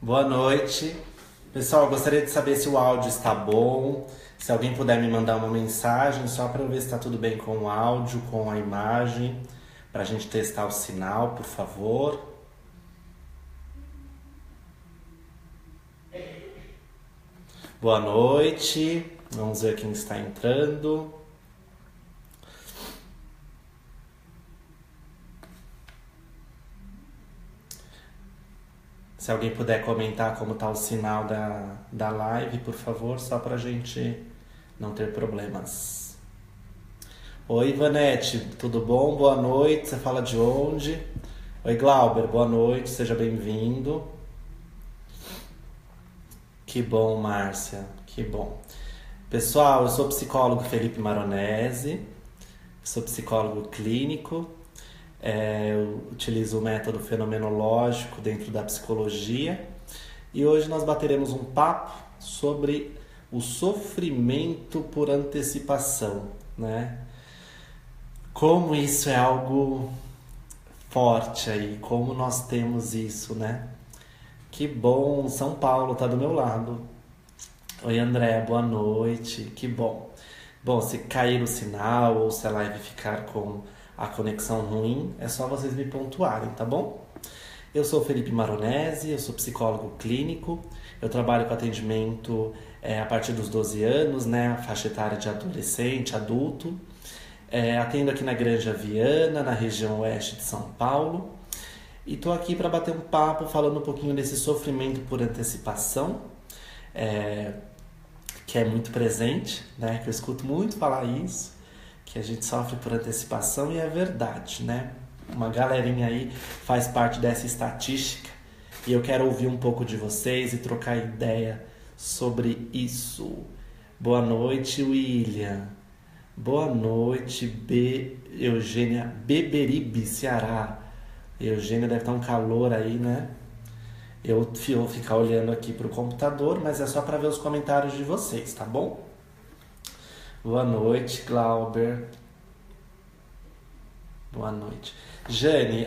Boa noite. Pessoal, eu gostaria de saber se o áudio está bom. Se alguém puder me mandar uma mensagem, só para eu ver se está tudo bem com o áudio, com a imagem, para a gente testar o sinal, por favor. Boa noite. Vamos ver quem está entrando. Se alguém puder comentar como está o sinal da live, por favor, só para a gente não ter problemas. Oi, Ivanete, tudo bom? Boa noite. Você fala de onde? Oi, Glauber, boa noite, seja bem-vindo. Que bom, Márcia, que bom. Pessoal, eu sou psicólogo Felipe Maronese, sou psicólogo clínico, eu utilizo o método fenomenológico dentro da psicologia e hoje nós bateremos um papo sobre o sofrimento por antecipação, né? Como isso é algo forte aí, como nós temos isso, né? Que bom, São Paulo tá do meu lado. Oi, André, boa noite, que bom. Bom, se cair o sinal ou se a live ficar com a conexão ruim, é só vocês me pontuarem, tá bom? Eu sou Felipe Maronese, eu sou psicólogo clínico, eu trabalho com atendimento a partir dos 12 anos, né, a faixa etária de adolescente, adulto. Atendo aqui na Granja Viana, na região oeste de São Paulo. E tô aqui para bater um papo falando um pouquinho desse sofrimento por antecipação, é, que é muito presente, né? Que eu escuto muito falar isso, que a gente sofre por antecipação e é verdade, né? Uma galerinha aí faz parte dessa estatística e eu quero ouvir um pouco de vocês e trocar ideia sobre isso. Boa noite, William. Boa noite, Eugênia Beberibe, Ceará. Eugênia deve estar um calor aí, né? Eu vou ficar olhando aqui pro computador, mas é só para ver os comentários de vocês, tá bom? Boa noite, Glauber. Boa noite. Jane,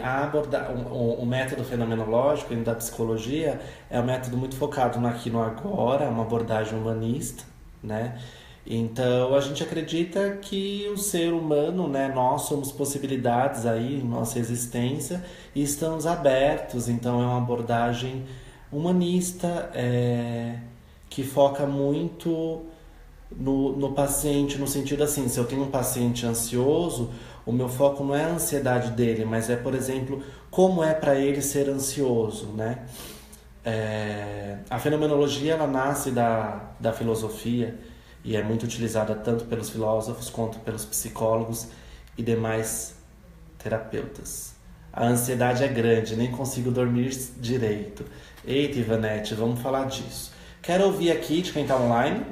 o método fenomenológico da psicologia é um método muito focado no aqui e no agora, uma abordagem humanista, né? Então a gente acredita que o ser humano, né, nós somos possibilidades aí em nossa existência e estamos abertos. Então é uma abordagem humanista que foca muito no paciente, no sentido assim, se eu tenho um paciente ansioso, o meu foco não é a ansiedade dele, mas é, por exemplo, como é para ele ser ansioso, né? A fenomenologia ela nasce da filosofia e é muito utilizada tanto pelos filósofos quanto pelos psicólogos e demais terapeutas. A ansiedade é grande, nem consigo dormir direito. Eita, Ivanete, vamos falar disso. Quero ouvir aqui de quem está online.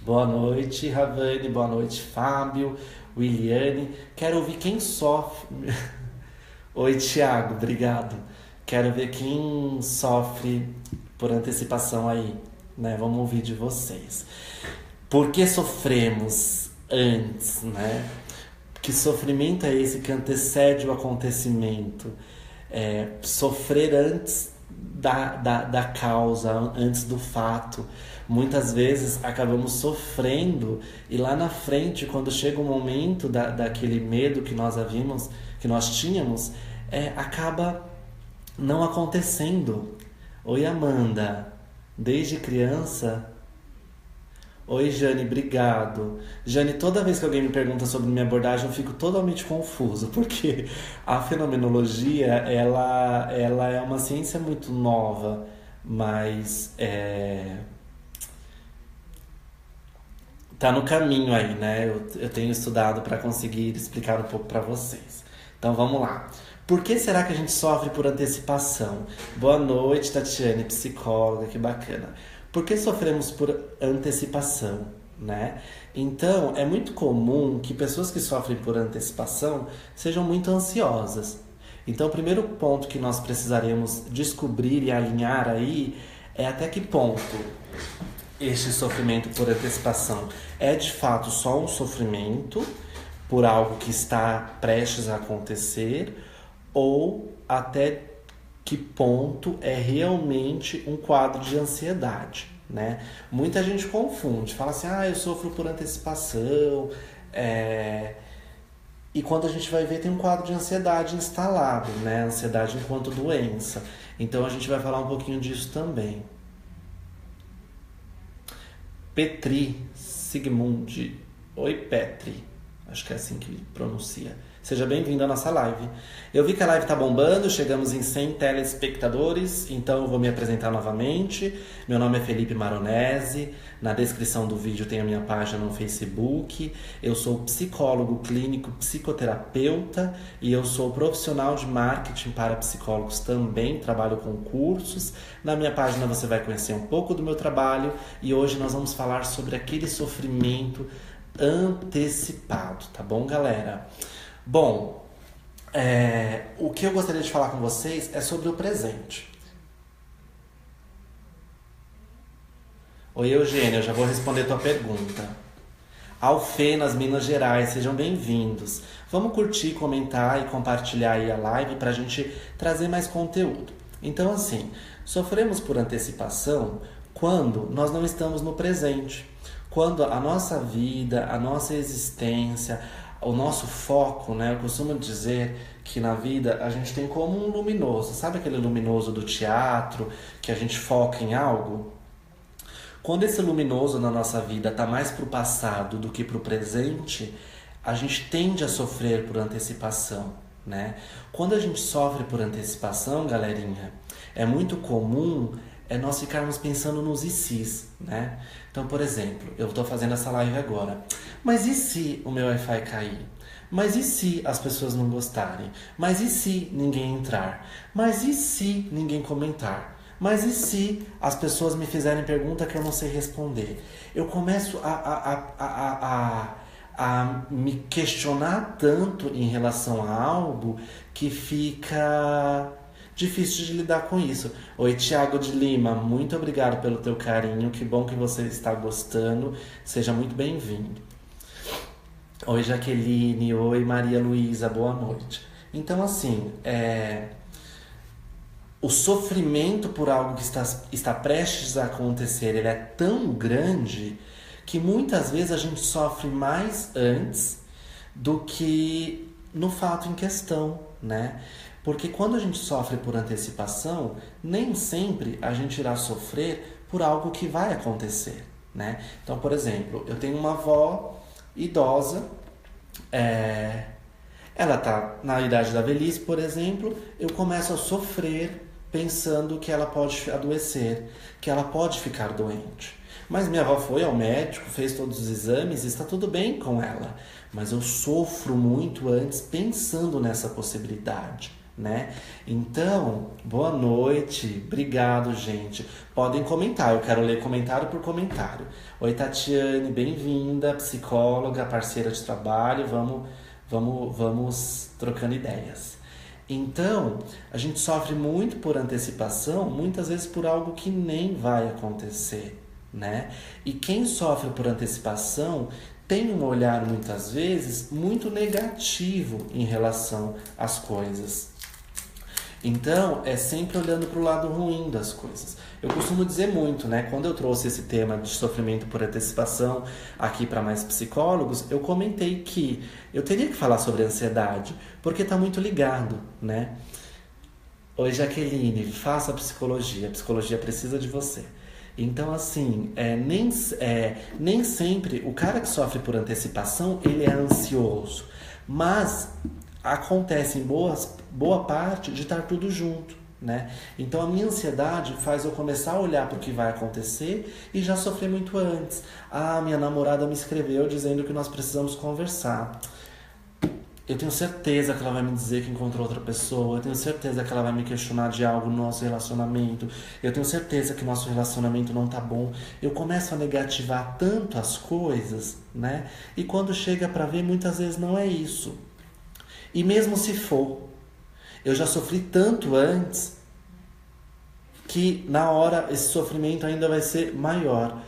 Boa noite, Ravane. Boa noite, Fábio, Williane. Quero ouvir quem sofre. Oi, Thiago, obrigado. Quero ver quem sofre por antecipação aí, né? Vamos ouvir de vocês. Por que sofremos antes, né? Que sofrimento é esse que antecede o acontecimento? Sofrer antes da causa, antes do fato. Muitas vezes acabamos sofrendo e lá na frente, quando chega o momento daquele medo que nós havíamos, que nós tínhamos, acaba não acontecendo. Oi, Amanda. Desde criança. Oi, Jane, obrigado. Jane, toda vez que alguém me pergunta sobre minha abordagem, eu fico totalmente confuso, porque a fenomenologia, ela é uma ciência muito nova, mas tá no caminho aí, né? Eu tenho estudado para conseguir explicar um pouco para vocês. Então vamos lá. Por que será que a gente sofre por antecipação? Boa noite, Tatiane, psicóloga, que bacana. Por que sofremos por antecipação, né? Então, é muito comum que pessoas que sofrem por antecipação sejam muito ansiosas. Então, o primeiro ponto que nós precisaremos descobrir e alinhar aí é até que ponto este sofrimento por antecipação é de fato só um sofrimento por algo que está prestes a acontecer ou até que ponto é realmente um quadro de ansiedade, né? Muita gente confunde, fala assim, eu sofro por antecipação, e quando a gente vai ver tem um quadro de ansiedade instalado, né? Ansiedade enquanto doença. Então a gente vai falar um pouquinho disso também. Petri Sigmund. Oi, Petri. Acho que é assim que pronuncia. Seja bem-vindo à nossa live. Eu vi que a live tá bombando, chegamos em 100 telespectadores, então eu vou me apresentar novamente. Meu nome é Felipe Maronese, na descrição do vídeo tem a minha página no Facebook. Eu sou psicólogo clínico, psicoterapeuta e eu sou profissional de marketing para psicólogos também, trabalho com cursos. Na minha página você vai conhecer um pouco do meu trabalho e hoje nós vamos falar sobre aquele sofrimento antecipado, tá bom, galera? Bom, o que eu gostaria de falar com vocês é sobre o presente. Oi, Eugênia, eu já vou responder tua pergunta. Alfenas, Minas Gerais, sejam bem-vindos. Vamos curtir, comentar e compartilhar aí a live pra gente trazer mais conteúdo. Então, assim, sofremos por antecipação quando nós não estamos no presente. Quando a nossa vida, a nossa existência, o nosso foco, né? Eu costumo dizer que na vida a gente tem como um luminoso. Sabe aquele luminoso do teatro que a gente foca em algo? Quando esse luminoso na nossa vida está mais para o passado do que para o presente, a gente tende a sofrer por antecipação, né? Quando a gente sofre por antecipação, galerinha, é muito comum nós ficarmos pensando nos ICs, né? Então, por exemplo, eu estou fazendo essa live agora. Mas e se o meu Wi-Fi cair? Mas e se as pessoas não gostarem? Mas e se ninguém entrar? Mas e se ninguém comentar? Mas e se as pessoas me fizerem pergunta que eu não sei responder? Eu começo a me questionar tanto em relação a algo que fica difícil de lidar com isso. Oi, Thiago de Lima, muito obrigado pelo teu carinho, que bom que você está gostando, seja muito bem-vindo. Oi, Jaqueline, oi, Maria Luísa, boa noite. Então, assim, o sofrimento por algo que está prestes a acontecer, ele é tão grande que muitas vezes a gente sofre mais antes do que no fato em questão, né? Porque quando a gente sofre por antecipação, nem sempre a gente irá sofrer por algo que vai acontecer, né? Então, por exemplo, eu tenho uma avó idosa, ela tá na idade da velhice, por exemplo, eu começo a sofrer pensando que ela pode adoecer, que ela pode ficar doente. Mas minha avó foi ao médico, fez todos os exames e está tudo bem com ela. Mas eu sofro muito antes pensando nessa possibilidade, né? Então, boa noite, obrigado, gente. Podem comentar, eu quero ler comentário por comentário. Oi, Tatiane, bem-vinda, psicóloga, parceira de trabalho, vamos trocando ideias. Então, a gente sofre muito por antecipação, muitas vezes por algo que nem vai acontecer, né? E quem sofre por antecipação tem um olhar, muitas vezes, muito negativo em relação às coisas. Então, é sempre olhando para o lado ruim das coisas. Eu costumo dizer muito, né? Quando eu trouxe esse tema de sofrimento por antecipação aqui para mais psicólogos, eu comentei que eu teria que falar sobre ansiedade, porque está muito ligado, né? Oi, Jaqueline, faça psicologia. A psicologia precisa de você. Então, assim, nem sempre o cara que sofre por antecipação, ele é ansioso. Mas acontece em boa parte de estar tudo junto, né? Então a minha ansiedade faz eu começar a olhar para o que vai acontecer e já sofrer muito antes. Minha namorada me escreveu dizendo que nós precisamos conversar. Eu tenho certeza que ela vai me dizer que encontrou outra pessoa. Eu tenho certeza que ela vai me questionar de algo no nosso relacionamento. Eu tenho certeza que nosso relacionamento não tá bom. Eu começo a negativar tanto as coisas, né? E quando chega para ver, muitas vezes não é isso. E mesmo se for, eu já sofri tanto antes que na hora esse sofrimento ainda vai ser maior,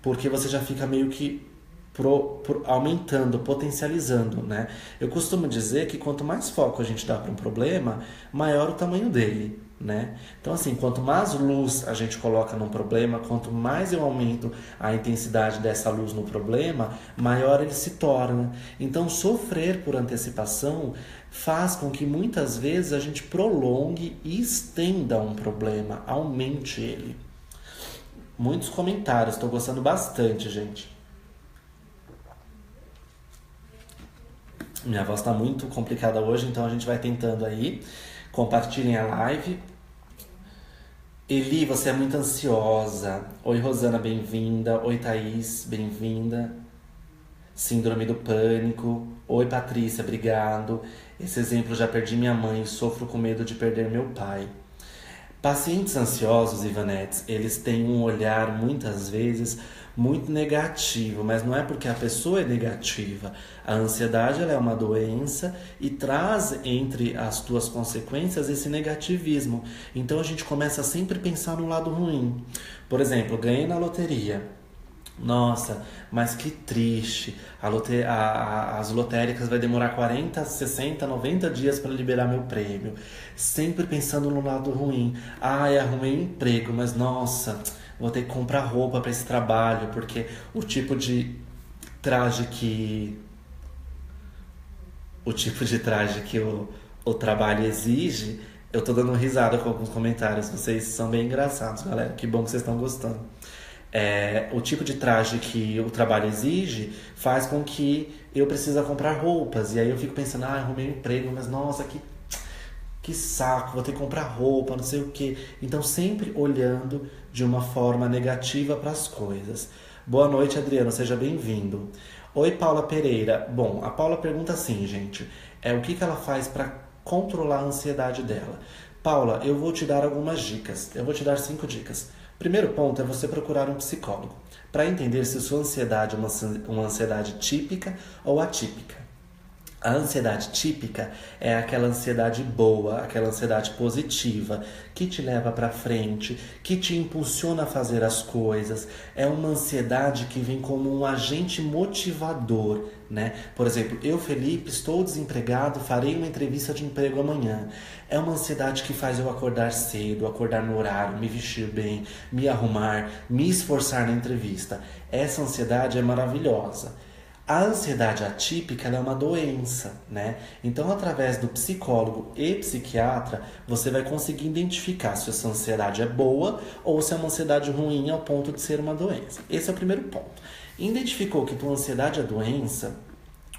porque você já fica meio que aumentando, potencializando, né? Eu costumo dizer que quanto mais foco a gente dá para um problema, maior o tamanho dele, né? Então, assim, quanto mais luz a gente coloca num problema, quanto mais eu aumento a intensidade dessa luz no problema, maior ele se torna. Então, sofrer por antecipação faz com que muitas vezes a gente prolongue e estenda um problema, aumente ele. Muitos comentários, estou gostando bastante, gente. Minha voz está muito complicada hoje, então a gente vai tentando aí. Compartilhem a live. Eli, você é muito ansiosa. Oi, Rosana, bem-vinda. Oi, Thaís, bem-vinda. Síndrome do pânico. Oi, Patrícia, obrigado. Esse exemplo, já perdi minha mãe, sofro com medo de perder meu pai. Pacientes ansiosos, Ivanetes, eles têm um olhar muitas vezes muito negativo, mas não é porque a pessoa é negativa. A ansiedade, ela é uma doença e traz entre as tuas consequências esse negativismo. Então a gente começa a sempre a pensar no lado ruim. Por exemplo, ganhei na loteria. Nossa, mas que triste. As lotéricas vai demorar 40, 60, 90 dias para liberar meu prêmio. Sempre pensando no lado ruim. Ai, arrumei um emprego, mas nossa, vou ter que comprar roupa para esse trabalho, porque o tipo de traje que o trabalho exige. Eu tô dando risada com alguns comentários. Vocês são bem engraçados, galera. Que bom que vocês estão gostando. O tipo de traje que o trabalho exige faz com que eu precise comprar roupas. E aí eu fico pensando, arrumei um emprego, mas nossa, que saco, vou ter que comprar roupa, não sei o quê. Então sempre olhando de uma forma negativa para as coisas. Boa noite, Adriano, seja bem-vindo. Oi, Paula Pereira. Bom, a Paula pergunta assim, gente, o que ela faz para controlar a ansiedade dela? Paula, eu vou te dar algumas dicas. Eu vou te dar 5 dicas. Primeiro ponto é você procurar um psicólogo para entender se sua ansiedade é uma ansiedade típica ou atípica. A ansiedade típica é aquela ansiedade boa, aquela ansiedade positiva, que te leva para frente, que te impulsiona a fazer as coisas. É uma ansiedade que vem como um agente motivador, né? Por exemplo, eu, Felipe, estou desempregado, farei uma entrevista de emprego amanhã. É uma ansiedade que faz eu acordar cedo, acordar no horário, me vestir bem, me arrumar, me esforçar na entrevista. Essa ansiedade é maravilhosa. A ansiedade atípica ela é uma doença, né? Então, através do psicólogo e psiquiatra, você vai conseguir identificar se essa ansiedade é boa ou se é uma ansiedade ruim ao ponto de ser uma doença. Esse é o primeiro ponto. Identificou que tua ansiedade é doença,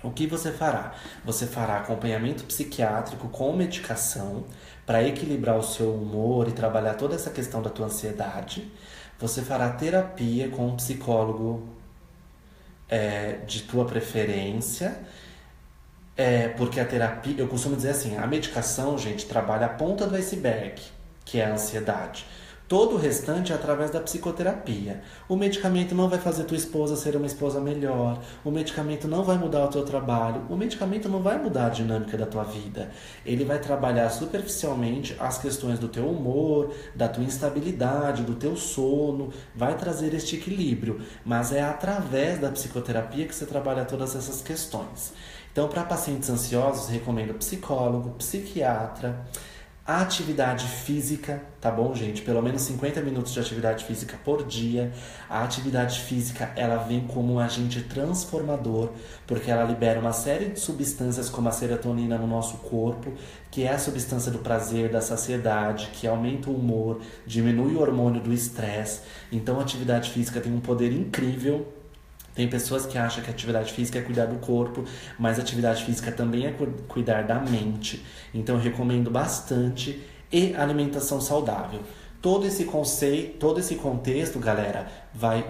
o que você fará? Você fará acompanhamento psiquiátrico com medicação para equilibrar o seu humor e trabalhar toda essa questão da tua ansiedade. Você fará terapia com um psicólogo de tua preferência, porque a terapia, eu costumo dizer assim, a medicação, gente, trabalha a ponta do iceberg, que é a ansiedade. Todo o restante é através da psicoterapia. O medicamento não vai fazer tua esposa ser uma esposa melhor. O medicamento não vai mudar o teu trabalho. O medicamento não vai mudar a dinâmica da tua vida. Ele vai trabalhar superficialmente as questões do teu humor, da tua instabilidade, do teu sono. Vai trazer este equilíbrio. Mas é através da psicoterapia que você trabalha todas essas questões. Então, para pacientes ansiosos, recomendo psicólogo, psiquiatra, a atividade física, tá bom, gente? Pelo menos 50 minutos de atividade física por dia. A atividade física, ela vem como um agente transformador, porque ela libera uma série de substâncias como a serotonina no nosso corpo, que é a substância do prazer, da saciedade, que aumenta o humor, diminui o hormônio do estresse. Então, a atividade física tem um poder incrível. Tem pessoas que acham que a atividade física é cuidar do corpo, mas a atividade física também é cuidar da mente. Então eu recomendo bastante. E alimentação saudável. Todo esse conceito, todo esse contexto, galera, vai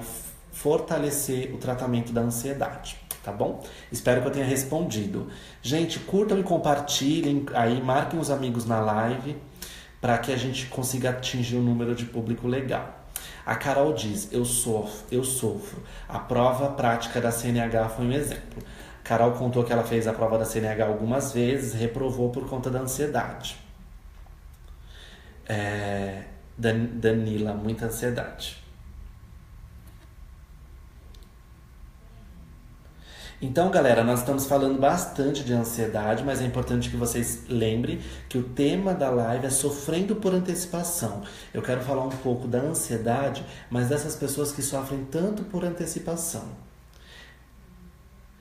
fortalecer o tratamento da ansiedade, tá bom? Espero que eu tenha respondido. Gente, curtam e compartilhem aí, marquem os amigos na live, para que a gente consiga atingir um número de público legal. A Carol diz, eu sofro. A prova prática da CNH foi um exemplo. Carol contou que ela fez a prova da CNH algumas vezes, reprovou por conta da ansiedade. Danila, muita ansiedade. Então, galera, nós estamos falando bastante de ansiedade, mas é importante que vocês lembrem que o tema da live é sofrendo por antecipação. Eu quero falar um pouco da ansiedade, mas dessas pessoas que sofrem tanto por antecipação.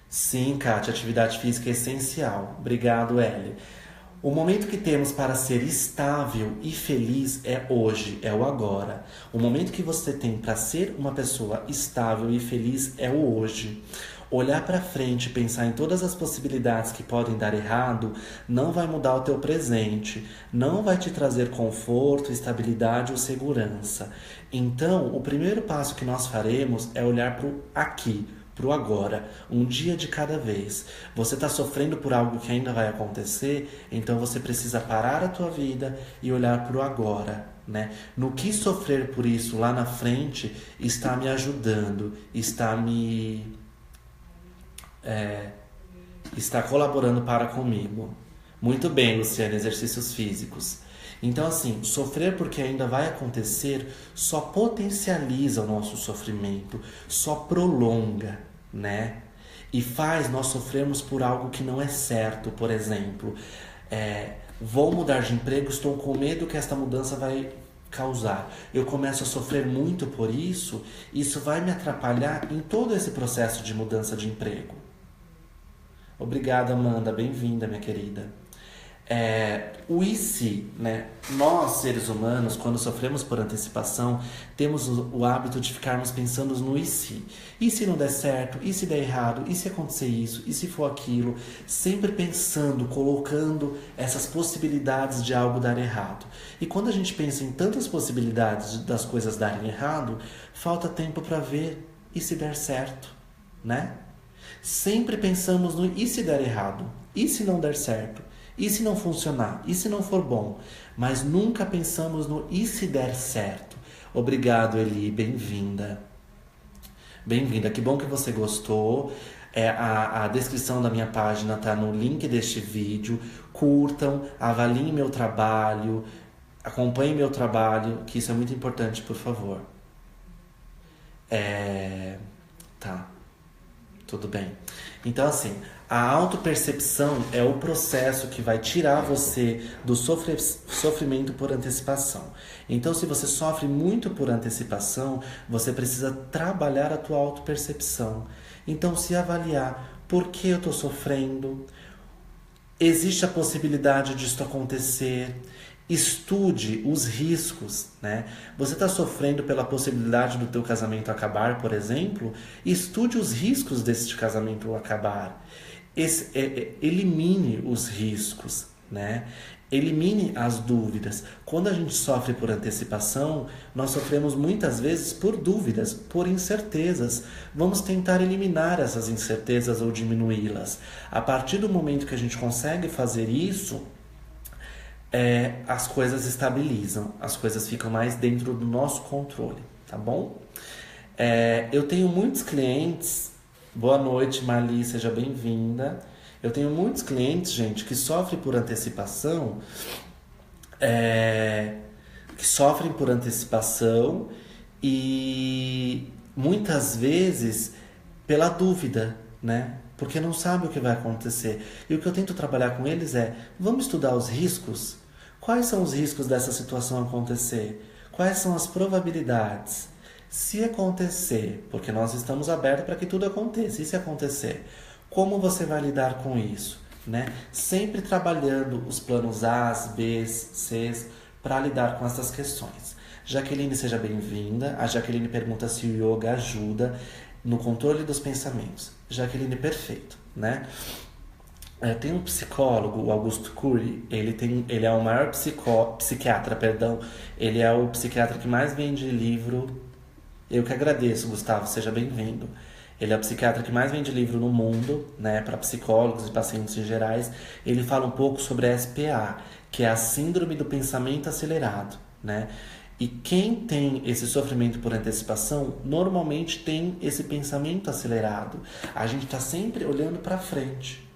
Sim, Kátia, atividade física é essencial. Obrigado, Ellie. O momento que temos para ser estável e feliz é hoje, é o agora. O momento que você tem para ser uma pessoa estável e feliz é o hoje. Olhar para frente e pensar em todas as possibilidades que podem dar errado não vai mudar o teu presente, não vai te trazer conforto, estabilidade ou segurança. Então, o primeiro passo que nós faremos é olhar para o aqui, pro agora, um dia de cada vez. Você está sofrendo por algo que ainda vai acontecer, então você precisa parar a tua vida e olhar pro agora, né? No que sofrer por isso lá na frente está me ajudando, está colaborando para comigo. Muito bem, Luciana, exercícios físicos. Então, assim, sofrer porque ainda vai acontecer só potencializa o nosso sofrimento, só prolonga, né? E faz nós sofrermos por algo que não é certo. Por exemplo, vou mudar de emprego, estou com medo que esta mudança vai causar. Eu começo a sofrer muito por isso, isso vai me atrapalhar em todo esse processo de mudança de emprego. Obrigada, Amanda, bem-vinda, minha querida. O e se, né? Nós, seres humanos, quando sofremos por antecipação, temos o hábito de ficarmos pensando no e se. E se não der certo? E se der errado? E se acontecer isso? E se for aquilo? Sempre pensando, colocando essas possibilidades de algo dar errado. E quando a gente pensa em tantas possibilidades das coisas darem errado, falta tempo para ver e se der certo, né? Sempre pensamos no e se der errado? E se não der certo? E se não funcionar? E se não for bom? Mas nunca pensamos no e se der certo. Obrigado, Eli. Bem-vinda. Bem-vinda. Que bom que você gostou. A descrição da minha página está no link deste vídeo. Curtam, avaliem meu trabalho, acompanhem meu trabalho, que isso é muito importante, por favor. Tá. Tudo bem. Então, assim, a autopercepção é o processo que vai tirar você do sofrimento por antecipação. Então, se você sofre muito por antecipação, você precisa trabalhar a tua autopercepção. Então, se avaliar, por que eu estou sofrendo? Existe a possibilidade disso acontecer? Estude os riscos, né? Você está sofrendo pela possibilidade do teu casamento acabar, por exemplo? Estude os riscos desse casamento acabar. Elimine os riscos, né? Elimine as dúvidas. Quando a gente sofre por antecipação, nós sofremos muitas vezes por dúvidas, por incertezas. Vamos tentar eliminar essas incertezas ou diminuí-las. A partir do momento que a gente consegue fazer isso, as coisas estabilizam, as coisas ficam mais dentro do nosso controle, tá bom? Eu tenho muitos clientes. Boa noite, Marli, seja bem-vinda. Eu tenho muitos clientes, gente, que sofrem por antecipação, e muitas vezes pela dúvida, né? Porque não sabe o que vai acontecer. E o que eu tento trabalhar com eles vamos estudar os riscos? Quais são os riscos dessa situação acontecer? Quais são as probabilidades? Se acontecer, porque nós estamos abertos para que tudo aconteça, e se acontecer, como você vai lidar com isso, né? Sempre trabalhando os planos A's, B's, C's para lidar com essas questões. Jaqueline, seja bem-vinda. A Jaqueline pergunta se o yoga ajuda no controle dos pensamentos. Jaqueline, perfeito, né? Tem um psicólogo, o Augusto Cury, ele é o maior psiquiatra, ele é o psiquiatra que mais vende livro. Eu que agradeço, Gustavo, seja bem-vindo. Ele é o psiquiatra que mais vende livro no mundo, né, para psicólogos e pacientes em gerais. Ele fala um pouco sobre a SPA, que é a Síndrome do Pensamento Acelerado, né? E quem tem esse sofrimento por antecipação, normalmente tem esse pensamento acelerado. A gente está sempre olhando para frente.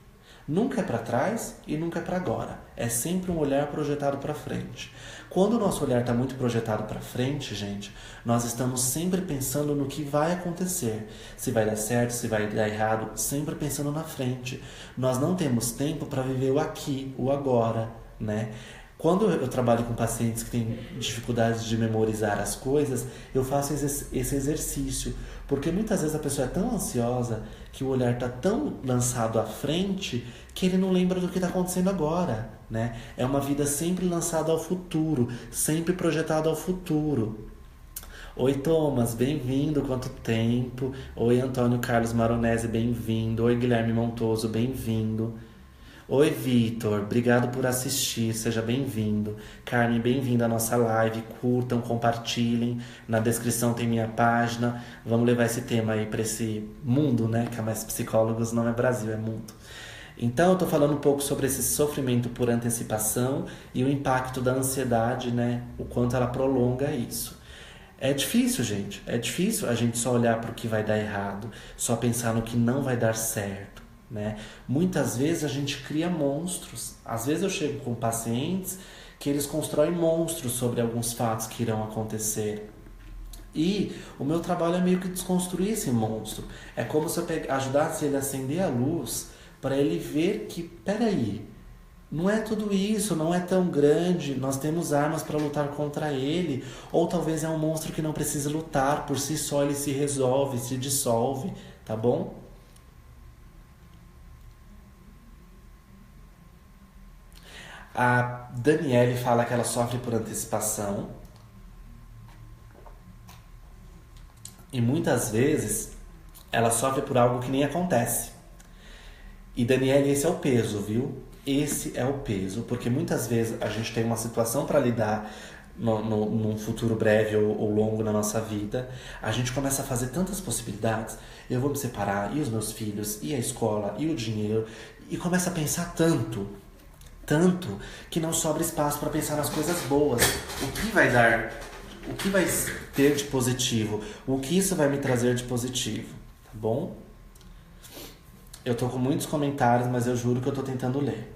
Nunca é para trás e nunca é para agora. É sempre um olhar projetado para frente. Quando o nosso olhar está muito projetado para frente, gente, nós estamos sempre pensando no que vai acontecer. Se vai dar certo, se vai dar errado, sempre pensando na frente. Nós não temos tempo para viver o aqui, o agora, né? Quando eu trabalho com pacientes que têm dificuldades de memorizar as coisas, eu faço esse exercício. Porque muitas vezes a pessoa é tão ansiosa que o olhar está tão lançado à frente que ele não lembra do que está acontecendo agora, né? É uma vida sempre lançada ao futuro, sempre projetada ao futuro. Oi, Thomas, bem-vindo, quanto tempo? Oi, Antônio Carlos Maronese, bem-vindo. Oi, Guilherme Montoso, bem-vindo. Oi, Vitor, obrigado por assistir, seja bem-vindo. Carmen, bem-vindo à nossa live, curtam, compartilhem. Na descrição tem minha página. Vamos levar esse tema aí para esse mundo, né? Que é mais psicólogos, não é Brasil, é mundo. Então, eu tô falando um pouco sobre esse sofrimento por antecipação e o impacto da ansiedade, né? O quanto ela prolonga isso. É difícil, gente. É difícil a gente só olhar para o que vai dar errado, só pensar no que não vai dar certo, né? Muitas vezes a gente cria monstros. Às vezes eu chego com pacientes que eles constroem monstros sobre alguns fatos que irão acontecer. E o meu trabalho é meio que desconstruir esse monstro. É como se eu ajudasse ele a acender a luz para ele ver que, peraí, não é tudo isso, não é tão grande, nós temos armas para lutar contra ele. Ou talvez é um monstro que não precisa lutar, por si só ele se resolve, se dissolve, tá bom? A Daniele fala que ela sofre por antecipação. E muitas vezes ela sofre por algo que nem acontece. E Daniele, esse é o peso, viu? Esse é o peso, porque muitas vezes a gente tem uma situação para lidar num futuro breve ou longo na nossa vida. A gente começa a fazer tantas possibilidades. Eu vou me separar, e os meus filhos, e a escola, e o dinheiro. E começa a pensar tanto, que não sobra espaço para pensar nas coisas boas. O que vai dar, o que vai ter de positivo, o que isso vai me trazer de positivo, tá bom? Eu tô com muitos comentários, mas eu juro que eu tô tentando ler.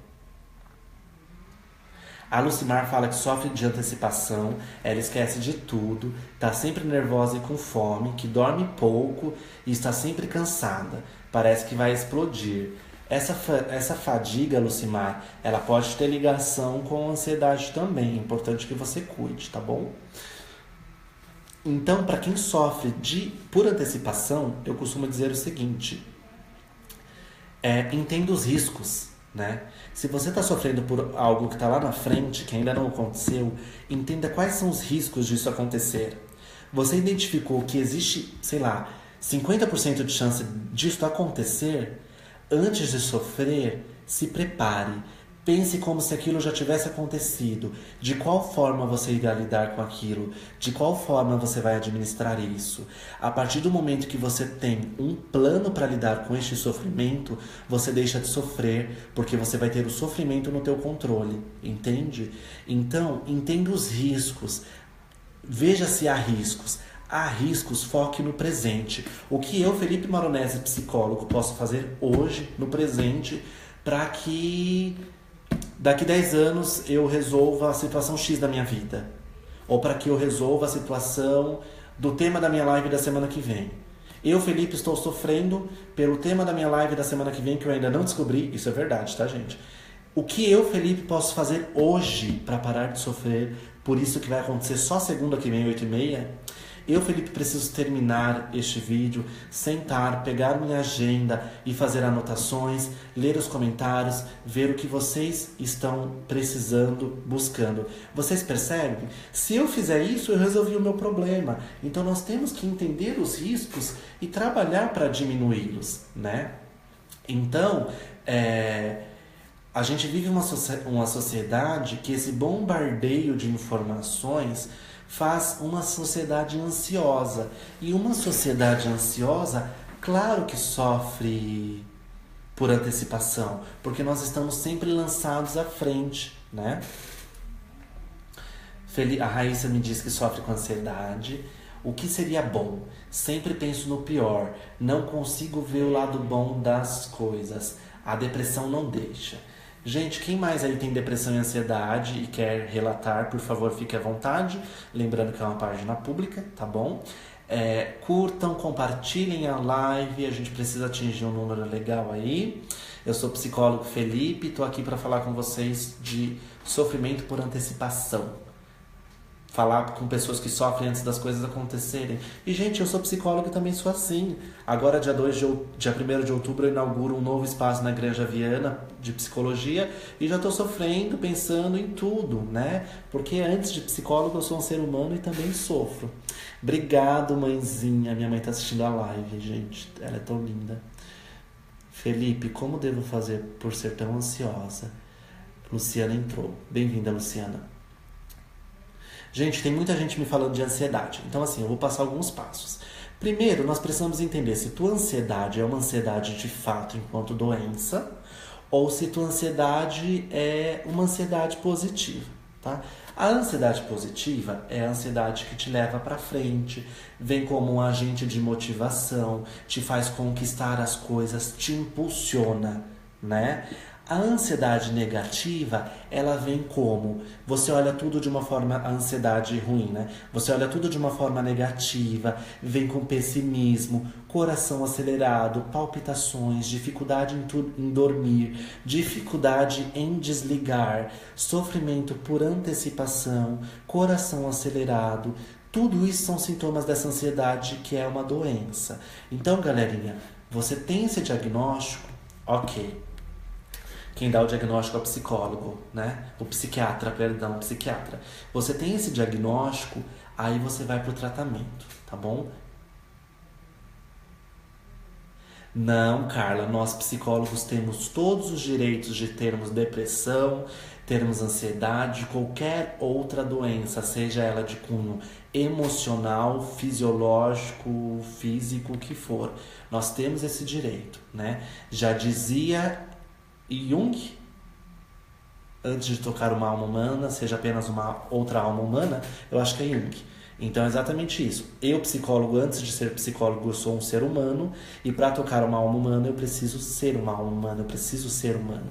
A Lucimar fala que sofre de antecipação, ela esquece de tudo, tá sempre nervosa e com fome, que dorme pouco e está sempre cansada. Parece que vai explodir. Essa fadiga, Lucimar, ela pode ter ligação com a ansiedade também. É importante que você cuide, tá bom? Então, para quem sofre por antecipação, eu costumo dizer o seguinte: entenda os riscos, né? Se você está sofrendo por algo que está lá na frente, que ainda não aconteceu, entenda quais são os riscos disso acontecer. Você identificou que existe, sei lá, 50% de chance disso acontecer? Antes de sofrer, se prepare. Pense como se aquilo já tivesse acontecido. De qual forma você irá lidar com aquilo? De qual forma você vai administrar isso? A partir do momento que você tem um plano para lidar com este sofrimento, você deixa de sofrer, porque você vai ter o sofrimento no teu controle, entende? Então, entenda os riscos. Veja se há riscos. Há riscos, foque no presente. O que eu, Felipe Maronese, psicólogo, posso fazer hoje, no presente, para que daqui 10 anos eu resolva a situação X da minha vida? Ou para que eu resolva a situação do tema da minha live da semana que vem? Eu, Felipe, estou sofrendo pelo tema da minha live da semana que vem, que eu ainda não descobri. Isso é verdade, tá, gente? O que eu, Felipe, posso fazer hoje para parar de sofrer por isso que vai acontecer só segunda que vem, 8h30? Eu, Felipe, preciso terminar este vídeo, sentar, pegar minha agenda e fazer anotações, ler os comentários, ver o que vocês estão precisando, buscando. Vocês percebem? Se eu fizer isso, eu resolvi o meu problema. Então, nós temos que entender os riscos e trabalhar para diminuí-los, né? Então, a gente vive uma sociedade que esse bombardeio de informações faz uma sociedade ansiosa. E uma sociedade ansiosa, claro que sofre por antecipação, porque nós estamos sempre lançados à frente, né? A Raíssa me diz que sofre com ansiedade. O que seria bom? Sempre penso no pior. Não consigo ver o lado bom das coisas. A depressão não deixa. Gente, quem mais aí tem depressão e ansiedade e quer relatar, por favor, fique à vontade. Lembrando que é uma página pública, tá bom? Curtam, compartilhem a live, a gente precisa atingir um número legal aí. Eu sou o psicólogo Felipe, tô aqui para falar com vocês de sofrimento por antecipação. Falar com pessoas que sofrem antes das coisas acontecerem. E, gente, eu sou psicólogo e também sou assim. Agora, dia 1º de outubro, eu inauguro um novo espaço na Granja Viana de psicologia e já tô sofrendo, pensando em tudo, né? Porque antes de psicólogo, eu sou um ser humano e também sofro. Obrigado, mãezinha. Minha mãe tá assistindo a live, gente. Ela é tão linda. Felipe, como devo fazer por ser tão ansiosa? Luciana entrou. Bem-vinda, Luciana. Gente, tem muita gente me falando de ansiedade. Então, assim, eu vou passar alguns passos. Primeiro, nós precisamos entender se tua ansiedade é uma ansiedade de fato enquanto doença ou se tua ansiedade é uma ansiedade positiva, tá? A ansiedade positiva é a ansiedade que te leva para frente, vem como um agente de motivação, te faz conquistar as coisas, te impulsiona, né? A ansiedade negativa, ela vem como? Você olha tudo de uma forma, a ansiedade ruim, né? Você olha tudo de uma forma negativa, vem com pessimismo, coração acelerado, palpitações, dificuldade em dormir, dificuldade em desligar, sofrimento por antecipação, coração acelerado. Tudo isso são sintomas dessa ansiedade que é uma doença. Então, galerinha, você tem esse diagnóstico? Ok. Quem dá o diagnóstico é o psicólogo, né? O psiquiatra, perdão, o psiquiatra. Você tem esse diagnóstico, aí você vai pro tratamento, tá bom? Não, Carla, nós psicólogos temos todos os direitos de termos depressão, termos ansiedade, qualquer outra doença, seja ela de cunho emocional, fisiológico, físico, o que for. Nós temos esse direito, né? Já dizia Jung, antes de tocar uma alma humana, seja apenas uma outra alma humana, eu acho que é Jung. Então é exatamente isso. Eu, psicólogo, antes de ser psicólogo, eu sou um ser humano, e para tocar uma alma humana, eu preciso ser uma alma humana, eu preciso ser humano.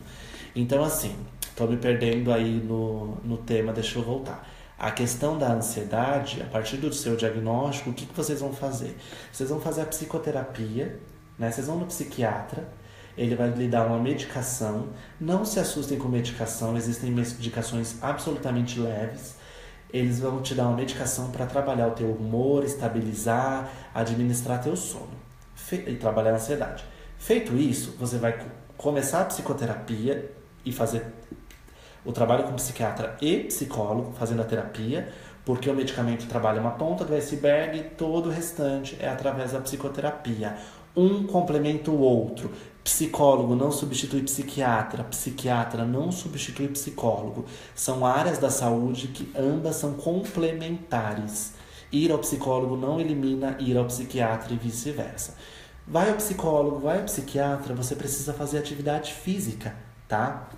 Então, assim, tô me perdendo aí no tema, deixa eu voltar. A questão da ansiedade, a partir do seu diagnóstico, o que vocês vão fazer? Vocês vão fazer a psicoterapia, né? Vocês vão no psiquiatra, ele vai lhe dar uma medicação. Não se assustem com medicação, existem medicações absolutamente leves. Eles vão te dar uma medicação para trabalhar o teu humor, estabilizar, administrar teu sono e trabalhar a ansiedade. Feito isso, você vai começar a psicoterapia e fazer o trabalho com psiquiatra e psicólogo, fazendo a terapia, porque o medicamento trabalha uma ponta do iceberg e todo o restante é através da psicoterapia. Um complementa o outro. Psicólogo não substitui psiquiatra, psiquiatra não substitui psicólogo. São áreas da saúde que ambas são complementares. Ir ao psicólogo não elimina ir ao psiquiatra e vice-versa. Vai ao psicólogo, vai ao psiquiatra, você precisa fazer atividade física, tá?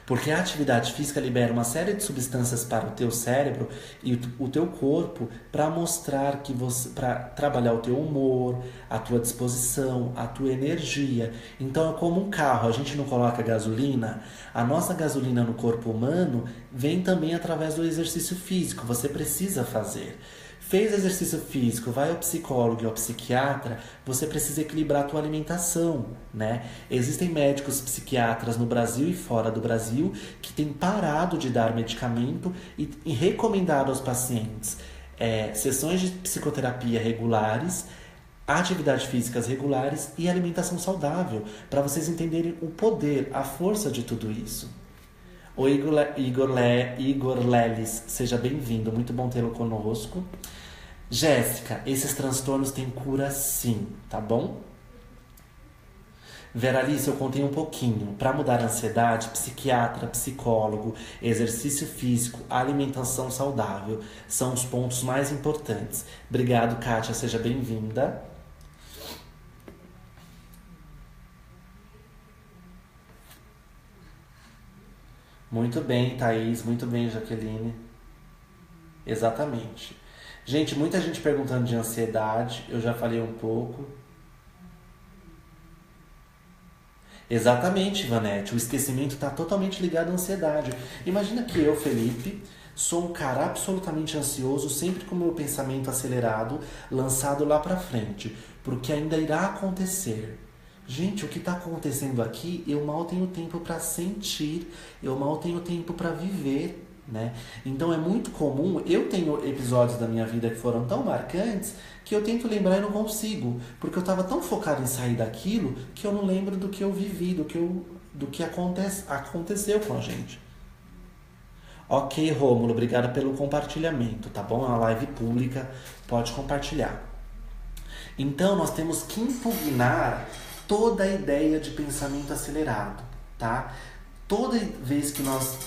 Porque a atividade física libera uma série de substâncias para o teu cérebro e o teu corpo para mostrar que você, para trabalhar o teu humor, a tua disposição, a tua energia. Então é como um carro, a gente não coloca gasolina, a nossa gasolina no corpo humano vem também através do exercício físico, você precisa fazer. Fez exercício físico, vai ao psicólogo e ao psiquiatra, você precisa equilibrar a tua alimentação, né? Existem médicos psiquiatras no Brasil e fora do Brasil que têm parado de dar medicamento e recomendado aos pacientes sessões de psicoterapia regulares, atividades físicas regulares e alimentação saudável, para vocês entenderem o poder, a força de tudo isso. O Igor Lelis, seja bem-vindo, muito bom tê-lo conosco. Jéssica, esses transtornos têm cura sim, tá bom? Veralice, eu contei um pouquinho. Para mudar a ansiedade, psiquiatra, psicólogo, exercício físico, alimentação saudável são os pontos mais importantes. Obrigado, Kátia, seja bem-vinda. Muito bem, Thaís. Muito bem, Jaqueline. Exatamente. Gente, muita gente perguntando de ansiedade. Eu já falei um pouco. Exatamente, Ivanete. O esquecimento está totalmente ligado à ansiedade. Imagina que eu, Felipe, sou um cara absolutamente ansioso, sempre com o meu pensamento acelerado, lançado lá para frente, porque ainda irá acontecer. Gente, o que está acontecendo aqui, eu mal tenho tempo para sentir, eu mal tenho tempo para viver, né? Então é muito comum, eu tenho episódios da minha vida que foram tão marcantes que eu tento lembrar e não consigo, porque eu estava tão focado em sair daquilo que eu não lembro do que eu vivi, do que aconteceu com a gente. Ok, Rômulo, obrigado pelo compartilhamento, tá bom? É uma live pública, pode compartilhar. Então, nós temos que impugnar toda a ideia de pensamento acelerado, tá? Toda vez que nós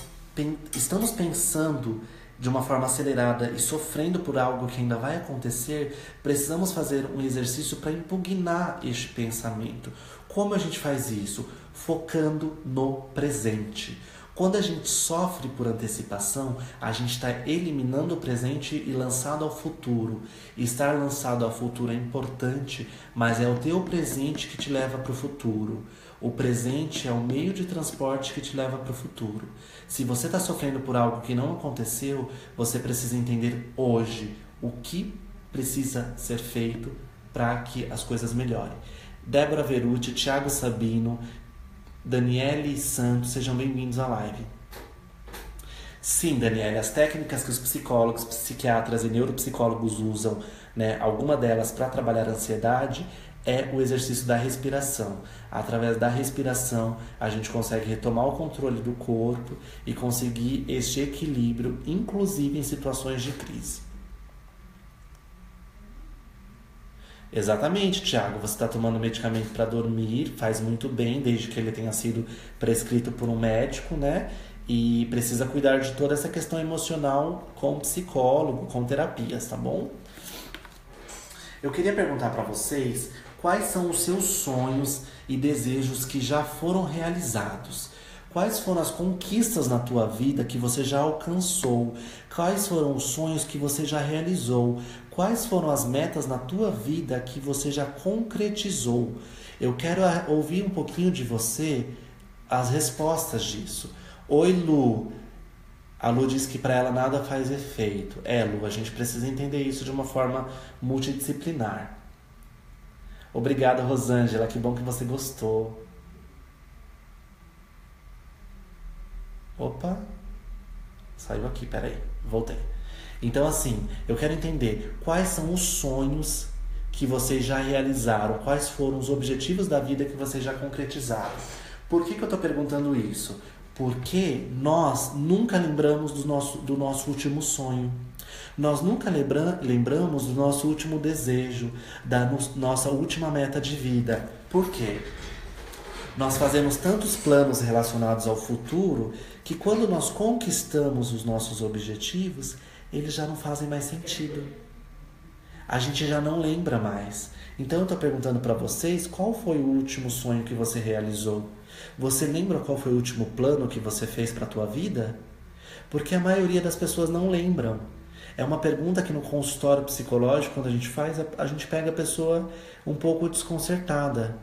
estamos pensando de uma forma acelerada e sofrendo por algo que ainda vai acontecer, precisamos fazer um exercício para impugnar este pensamento. Como a gente faz isso? Focando no presente. Quando a gente sofre por antecipação, a gente está eliminando o presente e lançado ao futuro. E estar lançado ao futuro é importante, mas é o teu presente que te leva para o futuro. O presente é o meio de transporte que te leva para o futuro. Se você está sofrendo por algo que não aconteceu, você precisa entender hoje o que precisa ser feito para que as coisas melhorem. Débora Verucci, Thiago Sabino, Daniele Santos, sejam bem-vindos à live. Sim, Daniele, as técnicas que os psicólogos, psiquiatras e neuropsicólogos usam, né, alguma delas para trabalhar a ansiedade, é o exercício da respiração. Através da respiração, a gente consegue retomar o controle do corpo e conseguir este equilíbrio, inclusive em situações de crise. Exatamente, Thiago. Você está tomando medicamento para dormir, faz muito bem, desde que ele tenha sido prescrito por um médico, né? E precisa cuidar de toda essa questão emocional com psicólogo, com terapias, tá bom? Eu queria perguntar para vocês quais são os seus sonhos e desejos que já foram realizados. Quais foram as conquistas na tua vida que você já alcançou? Quais foram os sonhos que você já realizou? Quais foram as metas na tua vida que você já concretizou? Eu quero ouvir um pouquinho de você as respostas disso. Oi, Lu. A Lu diz que para ela nada faz efeito. Lu, a gente precisa entender isso de uma forma multidisciplinar. Obrigado, Rosângela. Que bom que você gostou. Opa, saiu aqui, peraí, voltei. Então assim, eu quero entender quais são os sonhos que vocês já realizaram, quais foram os objetivos da vida que vocês já concretizaram. Por que eu tô perguntando isso? Porque nós nunca lembramos do nosso último sonho. Nós nunca lembramos do nosso último desejo, da nossa última meta de vida. Por quê? Nós fazemos tantos planos relacionados ao futuro que quando nós conquistamos os nossos objetivos, eles já não fazem mais sentido. A gente já não lembra mais. Então eu estou perguntando para vocês qual foi o último sonho que você realizou. Você lembra qual foi o último plano que você fez para a tua vida? Porque a maioria das pessoas não lembram. É uma pergunta que no consultório psicológico, quando a gente faz, a gente pega a pessoa um pouco desconcertada.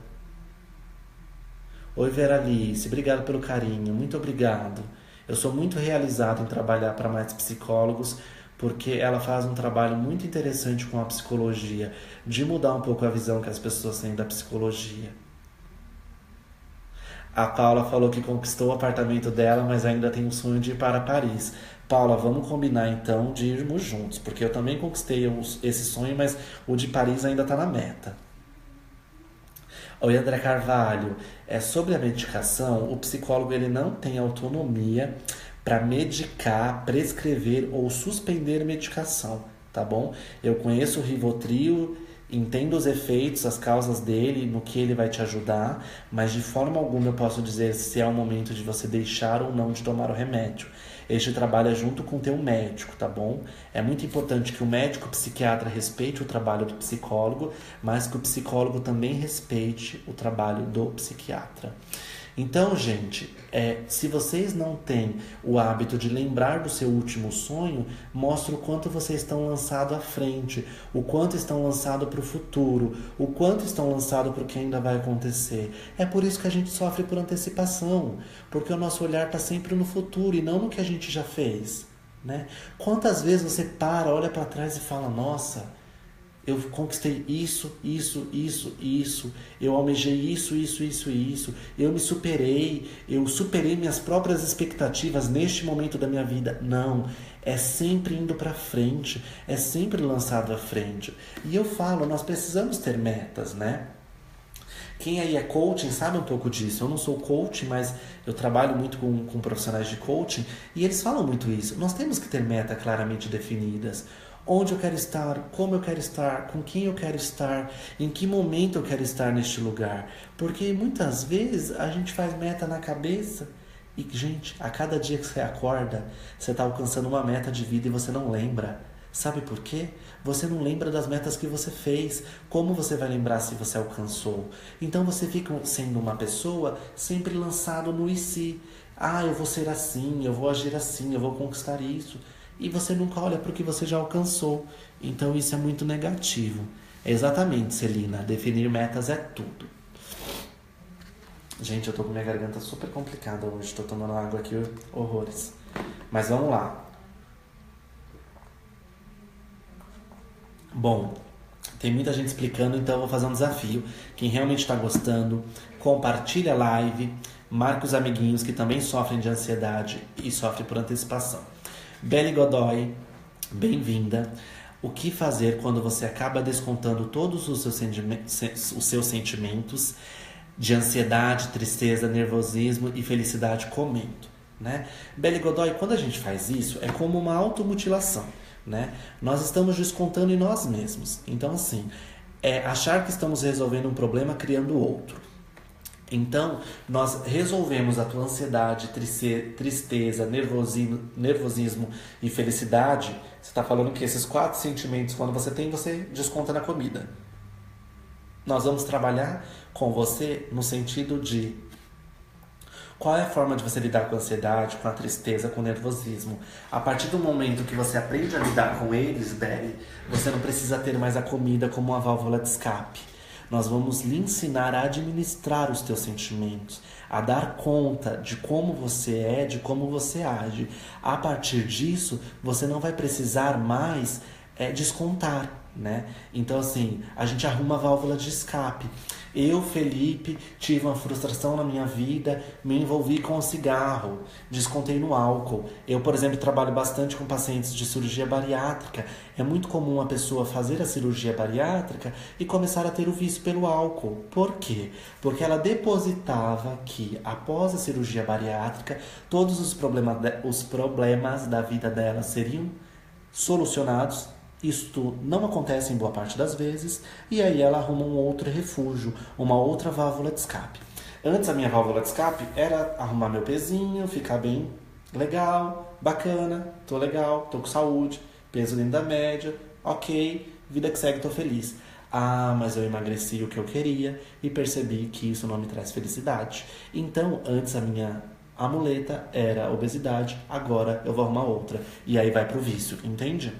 Oi, Veralice, obrigado pelo carinho, muito obrigado. Eu sou muito realizado em trabalhar para mais psicólogos, porque ela faz um trabalho muito interessante com a psicologia, de mudar um pouco a visão que as pessoas têm da psicologia. A Paula falou que conquistou o apartamento dela, mas ainda tem um sonho de ir para Paris. Paula, vamos combinar então de irmos juntos, porque eu também conquistei esse sonho, mas o de Paris ainda está na meta. Oi, André Carvalho. Sobre a medicação, o psicólogo ele não tem autonomia para medicar, prescrever ou suspender medicação, tá bom? Eu conheço o Rivotril, entendo os efeitos, as causas dele, no que ele vai te ajudar, mas de forma alguma eu posso dizer se é o momento de você deixar ou não de tomar o remédio. Este trabalho é junto com o teu médico, tá bom? É muito importante que o médico psiquiatra respeite o trabalho do psicólogo, mas que o psicólogo também respeite o trabalho do psiquiatra. Então, gente, se vocês não têm o hábito de lembrar do seu último sonho, mostra o quanto vocês estão lançados à frente, o quanto estão lançados para o futuro, o quanto estão lançados para o que ainda vai acontecer. É por isso que a gente sofre por antecipação, porque o nosso olhar está sempre no futuro e não no que a gente já fez, né? Quantas vezes você para, olha para trás e fala, nossa, eu conquistei isso, eu almejei isso, eu me superei, eu superei minhas próprias expectativas neste momento da minha vida. Não, é sempre indo para frente, é sempre lançado à frente. E eu falo, nós precisamos ter metas, né? Quem aí é coaching sabe um pouco disso. Eu não sou coaching, mas eu trabalho muito com profissionais de coaching e eles falam muito isso. Nós temos que ter metas claramente definidas. Onde eu quero estar, como eu quero estar, com quem eu quero estar, em que momento eu quero estar neste lugar. Porque muitas vezes a gente faz meta na cabeça e, gente, a cada dia que você acorda, você está alcançando uma meta de vida e você não lembra. Sabe por quê? Você não lembra das metas que você fez. Como você vai lembrar se você alcançou? Então você fica sendo uma pessoa sempre lançado no e se. Ah, eu vou ser assim, eu vou agir assim, eu vou conquistar isso. E você nunca olha para o que você já alcançou. Então isso é muito negativo. Exatamente, Celina. Definir metas é tudo. Gente, eu tô com minha garganta super complicada hoje. Tô tomando água aqui, horrores. Mas vamos lá. Bom, tem muita gente explicando, então eu vou fazer um desafio. Quem realmente está gostando, compartilha a live. Marca os amiguinhos que também sofrem de ansiedade e sofrem por antecipação. Belle Godoy, bem-vinda. O que fazer quando você acaba descontando todos os seus sentimentos de ansiedade, tristeza, nervosismo e felicidade comendo, né? Belle Godoy, quando a gente faz isso, é como uma automutilação, né? Nós estamos descontando em nós mesmos. Então, assim, é achar que estamos resolvendo um problema criando outro. Então, nós resolvemos a tua ansiedade, tristeza, nervosismo e felicidade. Você está falando que esses 4 sentimentos, quando você tem, você desconta na comida. Nós vamos trabalhar com você no sentido de qual é a forma de você lidar com a ansiedade, com a tristeza, com o nervosismo. A partir do momento que você aprende a lidar com eles, Belle, você não precisa ter mais a comida como uma válvula de escape. Nós vamos lhe ensinar a administrar os teus sentimentos, a dar conta de como você é, de como você age. A partir disso, você não vai precisar mais descontar, né? Então, assim, a gente arruma a válvula de escape. Eu, Felipe, tive uma frustração na minha vida, me envolvi com o cigarro, descontei no álcool. Eu, por exemplo, trabalho bastante com pacientes de cirurgia bariátrica. É muito comum a pessoa fazer a cirurgia bariátrica e começar a ter o vício pelo álcool. Por quê? Porque ela depositava que, após a cirurgia bariátrica, todos os problemas da vida dela seriam solucionados. Isto não acontece em boa parte das vezes, e aí ela arruma um outro refúgio, uma outra válvula de escape. Antes a minha válvula de escape era arrumar meu pezinho, ficar bem legal, bacana, tô legal, tô com saúde, peso dentro da média, ok, vida que segue, tô feliz. Ah, mas eu emagreci o que eu queria e percebi que isso não me traz felicidade. Então, antes a minha amuleta era a obesidade, agora eu vou arrumar outra. E aí vai pro vício, entende?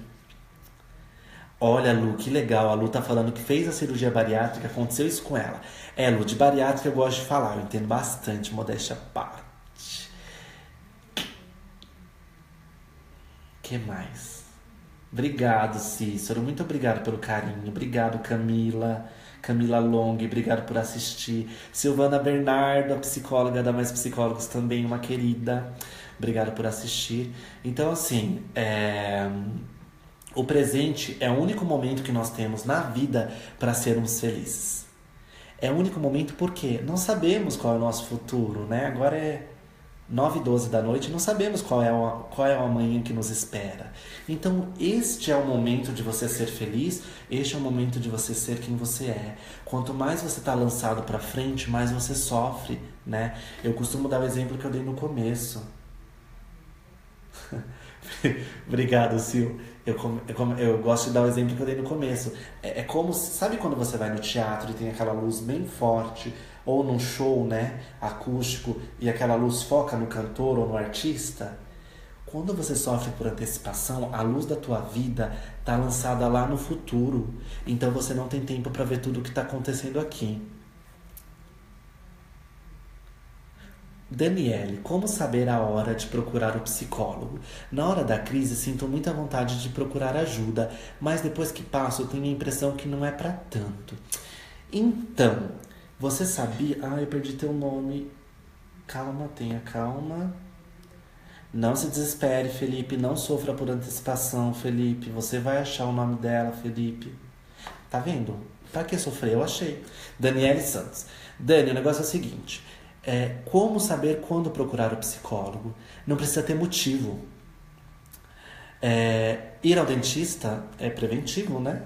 Olha, Lu, que legal. A Lu tá falando que fez a cirurgia bariátrica, aconteceu isso com ela. Lu, de bariátrica eu gosto de falar, eu entendo bastante, modéstia à parte. Que mais? Obrigado, Cícero. Muito obrigado pelo carinho. Obrigado, Camila. Camila Long, obrigado por assistir. Silvana Bernardo, a psicóloga da Mais Psicólogos, também uma querida. Obrigado por assistir. Então, assim, o presente é o único momento que nós temos na vida para sermos felizes. É o único momento porque não sabemos qual é o nosso futuro, né? Agora é 9h12 da noite, não sabemos qual é o amanhã que nos espera. Então, este é o momento de você ser feliz, este é o momento de você ser quem você é. Quanto mais você está lançado para frente, mais você sofre, né? Eu costumo dar o exemplo que eu dei no começo. Obrigado, Sil. Eu gosto de dar o exemplo que eu dei no começo. É como, sabe quando você vai no teatro e tem aquela luz bem forte, ou num show, né, acústico, e aquela luz foca no cantor ou no artista? Quando você sofre por antecipação, a luz da tua vida tá lançada lá no futuro. Então você não tem tempo para ver tudo o que tá acontecendo aqui. Daniele, como saber a hora de procurar o psicólogo? Na hora da crise, sinto muita vontade de procurar ajuda, mas depois que passo, eu tenho a impressão que não é para tanto. Então, você sabia? Ah, eu perdi teu nome. Calma, tenha calma. Não se desespere, Felipe. Não sofra por antecipação, Felipe. Você vai achar o nome dela, Felipe. Tá vendo? Pra que sofrer? Eu achei. Daniele Santos. Dani, o negócio é o seguinte. Como saber quando procurar o psicólogo? Não precisa ter motivo. Ir ao dentista é preventivo, né?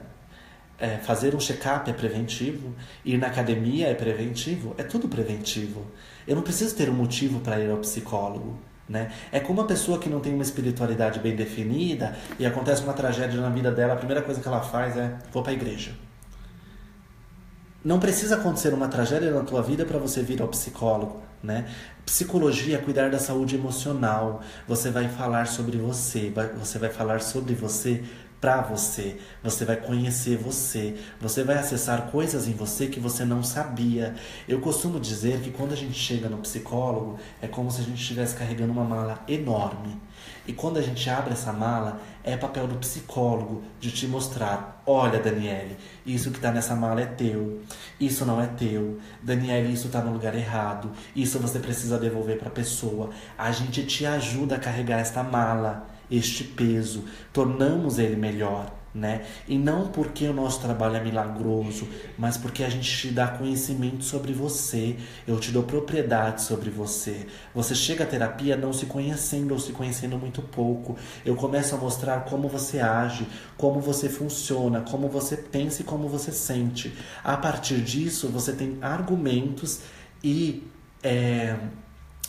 Fazer um check-up é preventivo. Ir na academia é preventivo. É tudo preventivo. Eu não preciso ter um motivo para ir ao psicólogo. Né? É como uma pessoa que não tem uma espiritualidade bem definida e acontece uma tragédia na vida dela, a primeira coisa que ela faz é: vou para a igreja. Não precisa acontecer uma tragédia na tua vida para você vir ao psicólogo, né? Psicologia é cuidar da saúde emocional. Você vai falar sobre você, você vai falar sobre você para você. Você vai conhecer você. Você vai acessar coisas em você que você não sabia. Eu costumo dizer que quando a gente chega no psicólogo, é como se a gente estivesse carregando uma mala enorme. E quando a gente abre essa mala, é papel do psicólogo de te mostrar: olha, Daniele, isso que tá nessa mala é teu, isso não é teu, Daniele, isso tá no lugar errado, isso você precisa devolver para a pessoa. A gente te ajuda a carregar esta mala, este peso, tornamos ele melhor, né? E não porque o nosso trabalho é milagroso, mas porque a gente te dá conhecimento sobre você. Eu te dou propriedade sobre você. Você chega à terapia não se conhecendo ou se conhecendo muito pouco. Eu começo a mostrar como você age, como você funciona, como você pensa e como você sente. A partir disso, você tem argumentos e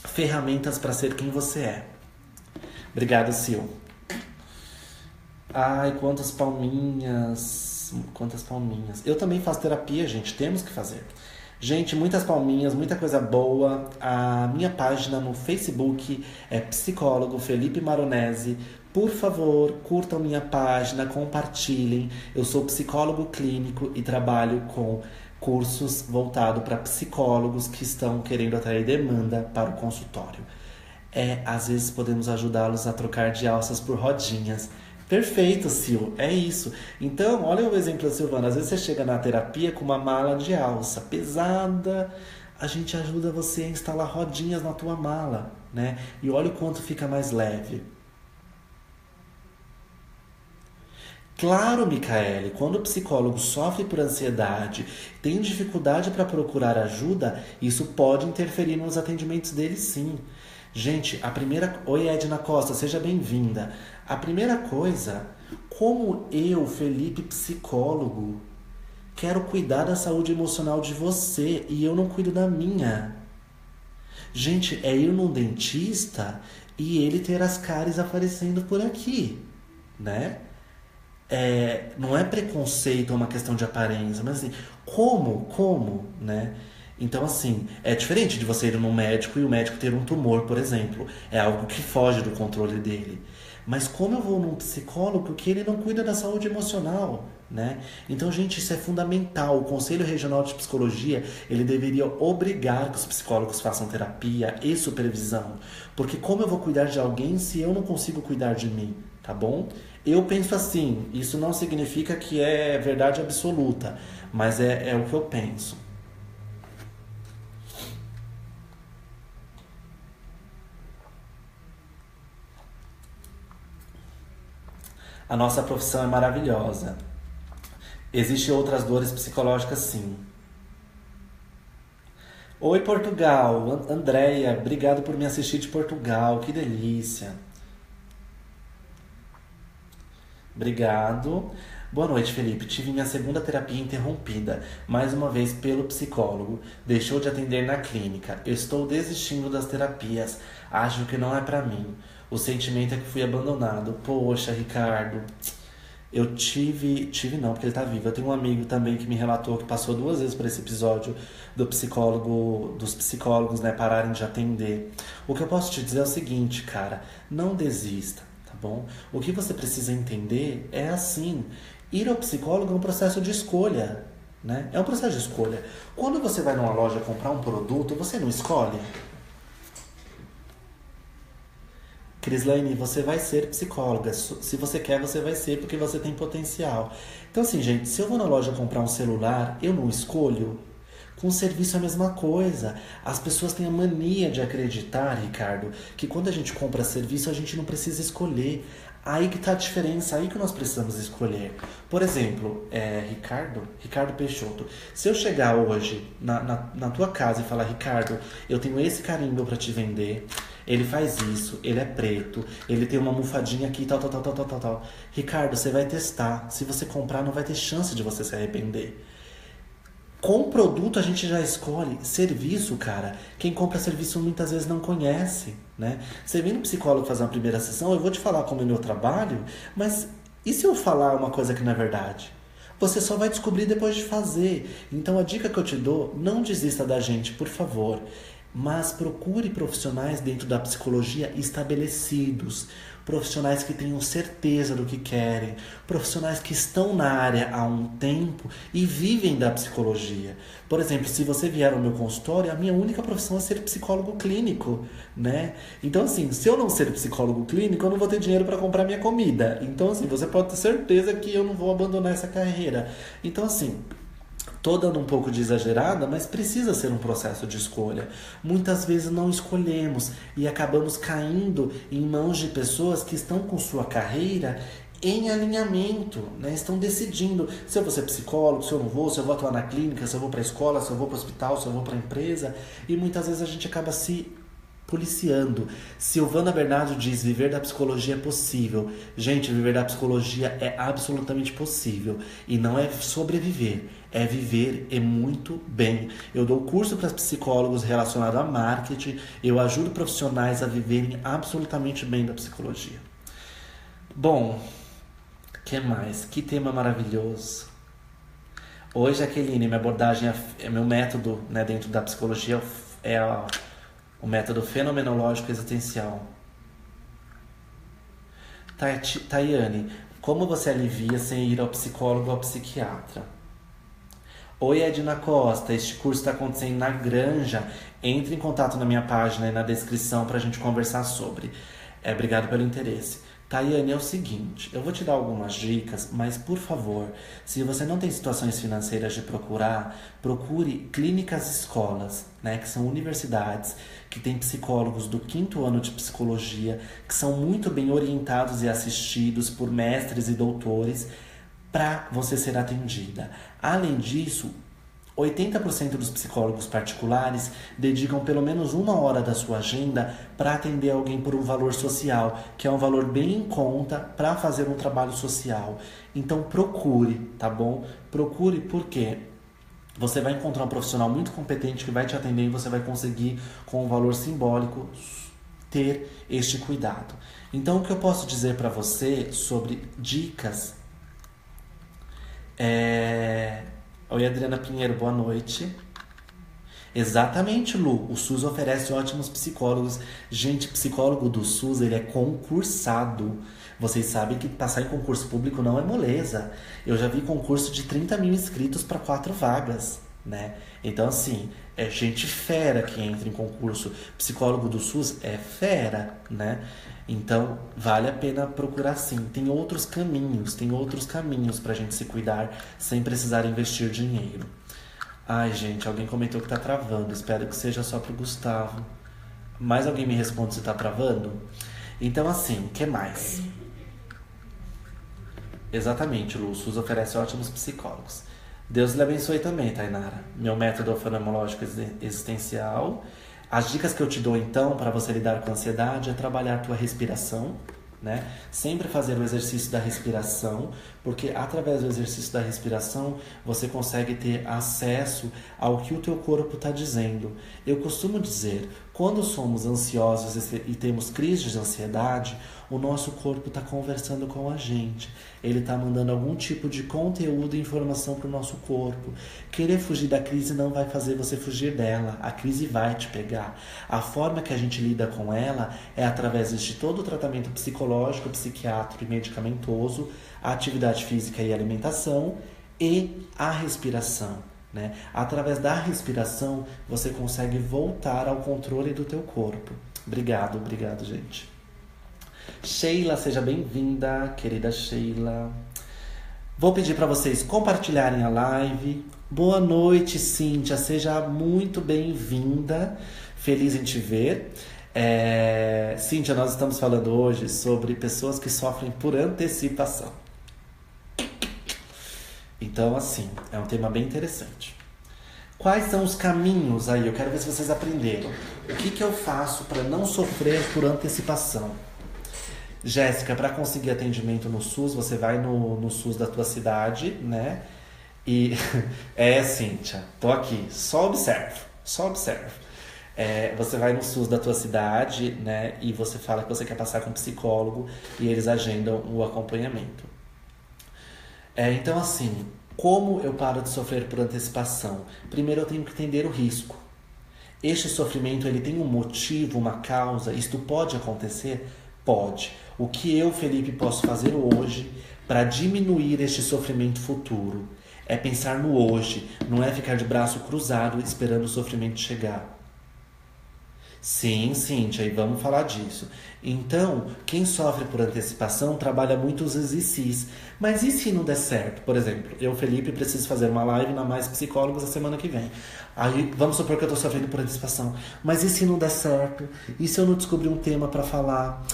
ferramentas para ser quem você é. Obrigado, Sil. Ai, quantas palminhas. Quantas palminhas. Eu também faço terapia, gente. Temos que fazer. Gente, muitas palminhas, muita coisa boa. A minha página no Facebook é Psicólogo Felipe Maronese. Por favor, curtam minha página, compartilhem. Eu sou psicólogo clínico e trabalho com cursos voltados para psicólogos que estão querendo atrair demanda para o consultório. Às vezes podemos ajudá-los a trocar de alças por rodinhas. Perfeito, Sil, é isso. Então, olha o exemplo da Silvana. Às vezes você chega na terapia com uma mala de alça pesada, a gente ajuda você a instalar rodinhas na tua mala, né? E olha o quanto fica mais leve. Claro, Micaele, quando o psicólogo sofre por ansiedade, tem dificuldade para procurar ajuda, isso pode interferir nos atendimentos dele, sim. Gente, a primeira... Oi, Edna Costa, seja bem-vinda. A primeira coisa, como eu, Felipe, psicólogo, quero cuidar da saúde emocional de você e eu não cuido da minha. Gente, é ir num dentista e ele ter as cáries aparecendo por aqui, né? Não é preconceito, é uma questão de aparência, mas assim, como, né? Então, assim, é diferente de você ir num médico e o médico ter um tumor, por exemplo. É algo que foge do controle dele. Mas como eu vou num psicólogo que ele não cuida da saúde emocional, né? Então, gente, isso é fundamental. O Conselho Regional de Psicologia, ele deveria obrigar que os psicólogos façam terapia e supervisão. Porque como eu vou cuidar de alguém se eu não consigo cuidar de mim, tá bom? Eu penso assim, isso não significa que é verdade absoluta, mas é o que eu penso. A nossa profissão é maravilhosa. Existem outras dores psicológicas, sim. Oi, Portugal. Andréia, obrigado por me assistir de Portugal. Que delícia. Obrigado. Boa noite, Felipe. Tive minha segunda terapia interrompida, mais uma vez pelo psicólogo. Deixou de atender na clínica. Eu estou desistindo das terapias. Acho que não é pra mim. O sentimento é que fui abandonado. Poxa, Ricardo, eu tive não, porque ele tá vivo. Eu tenho um amigo também que me relatou que passou 2 vezes por esse episódio dos psicólogos, né, pararem de atender. O que eu posso te dizer é o seguinte, cara, não desista, tá bom? O que você precisa entender é assim, ir ao psicólogo é um processo de escolha, né? É um processo de escolha. Quando você vai numa loja comprar um produto, você não escolhe. Crislaine, você vai ser psicóloga. Se você quer, você vai ser porque você tem potencial. Então, assim, gente, se eu vou na loja comprar um celular, eu não escolho. Com o serviço é a mesma coisa. As pessoas têm a mania de acreditar, Ricardo, que quando a gente compra serviço, a gente não precisa escolher. Aí que tá a diferença, aí que nós precisamos escolher. Por exemplo, Ricardo Peixoto. Se eu chegar hoje na tua casa e falar, Ricardo, eu tenho esse carimbo pra te vender, ele faz isso, ele é preto, ele tem uma almofadinha aqui, tal, tal, tal, tal, tal, tal, tal. Ricardo, você vai testar. Se você comprar, não vai ter chance de você se arrepender. Com produto a gente já escolhe. Serviço, cara, quem compra serviço muitas vezes não conhece, né? Você vem no psicólogo fazer uma primeira sessão, eu vou te falar como é meu trabalho, mas e se eu falar uma coisa que não é verdade? Você só vai descobrir depois de fazer. Então a dica que eu te dou, não desista da gente, por favor. Mas procure profissionais dentro da psicologia estabelecidos, profissionais que tenham certeza do que querem, profissionais que estão na área há um tempo e vivem da psicologia. Por exemplo, se você vier ao meu consultório, a minha única profissão é ser psicólogo clínico, né? Então, assim, se eu não ser psicólogo clínico, eu não vou ter dinheiro para comprar minha comida. Então, assim, você pode ter certeza que eu não vou abandonar essa carreira. Então, assim, tô dando um pouco de exagerada, mas precisa ser um processo de escolha. Muitas vezes não escolhemos e acabamos caindo em mãos de pessoas que estão com sua carreira em alinhamento, né? Estão decidindo se eu vou ser psicólogo, se eu não vou, se eu vou atuar na clínica, se eu vou para a escola, se eu vou para o hospital, se eu vou para a empresa. E muitas vezes a gente acaba se policiando. Silvana Bernardo diz: viver da psicologia é possível. Gente, viver da psicologia é absolutamente possível. E não é sobreviver, é viver e muito bem. Eu dou curso para psicólogos relacionado a marketing. Eu ajudo profissionais a viverem absolutamente bem da psicologia. Bom, que mais? Que tema maravilhoso. Hoje, Aqueline, minha abordagem, meu método, né, dentro da psicologia o método fenomenológico existencial. Tayane, como você alivia sem ir ao psicólogo ou ao psiquiatra? Oi, Edna Costa, este curso está acontecendo na Granja. Entre em contato na minha página e na descrição para a gente conversar sobre. Obrigado pelo interesse. Tayane, é o seguinte, eu vou te dar algumas dicas, mas por favor, se você não tem situações financeiras de procurar, procure clínicas escolas, né, que são universidades, que tem psicólogos do 5º ano de psicologia, que são muito bem orientados e assistidos por mestres e doutores para você ser atendida. Além disso, 80% dos psicólogos particulares dedicam pelo menos 1 hora da sua agenda para atender alguém por um valor social, que é um valor bem em conta para fazer um trabalho social. Então procure, tá bom? Procure porque você vai encontrar um profissional muito competente que vai te atender e você vai conseguir, com um valor simbólico, ter este cuidado. Então o que eu posso dizer para você sobre dicas Oi, Adriana Pinheiro, boa noite. Exatamente, Lu. O SUS oferece ótimos psicólogos. Gente, psicólogo do SUS, ele é concursado. Vocês sabem que passar em concurso público não é moleza. Eu já vi concurso de 30 mil inscritos para 4 vagas, né? Então, assim, é gente fera que entra em concurso. Psicólogo do SUS é fera, né? Então, vale a pena procurar sim. Tem outros caminhos pra gente se cuidar sem precisar investir dinheiro. Ai, gente, alguém comentou que tá travando. Espero que seja só pro Gustavo. Mais alguém me responde se tá travando? Então, assim, o que mais? Exatamente, Lu. O SUS oferece ótimos psicólogos. Deus lhe abençoe também, Tainara. Meu método fenomenológico existencial. As dicas que eu te dou, então, para você lidar com a ansiedade é trabalhar a tua respiração, né? Sempre fazer o exercício da respiração, porque através do exercício da respiração você consegue ter acesso ao que o teu corpo está dizendo. Eu costumo dizer, Quando somos ansiosos e temos crises de ansiedade, o nosso corpo está conversando com a gente. Ele está mandando algum tipo de conteúdo e informação para o nosso corpo. Querer fugir da crise não vai fazer você fugir dela. A crise vai te pegar. A forma que a gente lida com ela é através de todo o tratamento psicológico, psiquiátrico e medicamentoso, a atividade física e alimentação e a respiração. Né? Através da respiração, você consegue voltar ao controle do teu corpo. Obrigado, gente. Sheila, seja bem-vinda, querida Sheila. Vou pedir para vocês compartilharem a live. Boa noite, Cíntia, seja muito bem-vinda. Feliz em te ver. Cíntia, nós estamos falando hoje sobre pessoas que sofrem por antecipação. Então, assim, é um tema bem interessante. Quais são os caminhos aí? Eu quero ver se vocês aprenderam. O que eu faço para não sofrer por antecipação? Jéssica, para conseguir atendimento no SUS, você vai no SUS da tua cidade, né? E Cíntia, tô aqui, só observo. Você vai no SUS da tua cidade, né? E você fala que você quer passar com um psicólogo e eles agendam o acompanhamento. Então, assim, como eu paro de sofrer por antecipação? Primeiro eu tenho que entender o risco. Este sofrimento, ele tem um motivo, uma causa? Isto pode acontecer? Pode. O que eu, Felipe, posso fazer hoje para diminuir este sofrimento futuro? É pensar no hoje, não é ficar de braço cruzado esperando o sofrimento chegar. Sim, Cíntia, e vamos falar disso. Então, quem sofre por antecipação trabalha muito os e se's. Mas e se não der certo? Por exemplo, eu, Felipe, preciso fazer uma live na Mais Psicólogos a semana que vem. Aí, vamos supor que eu tô sofrendo por antecipação. Mas e se não der certo? E se eu não descobrir um tema para falar?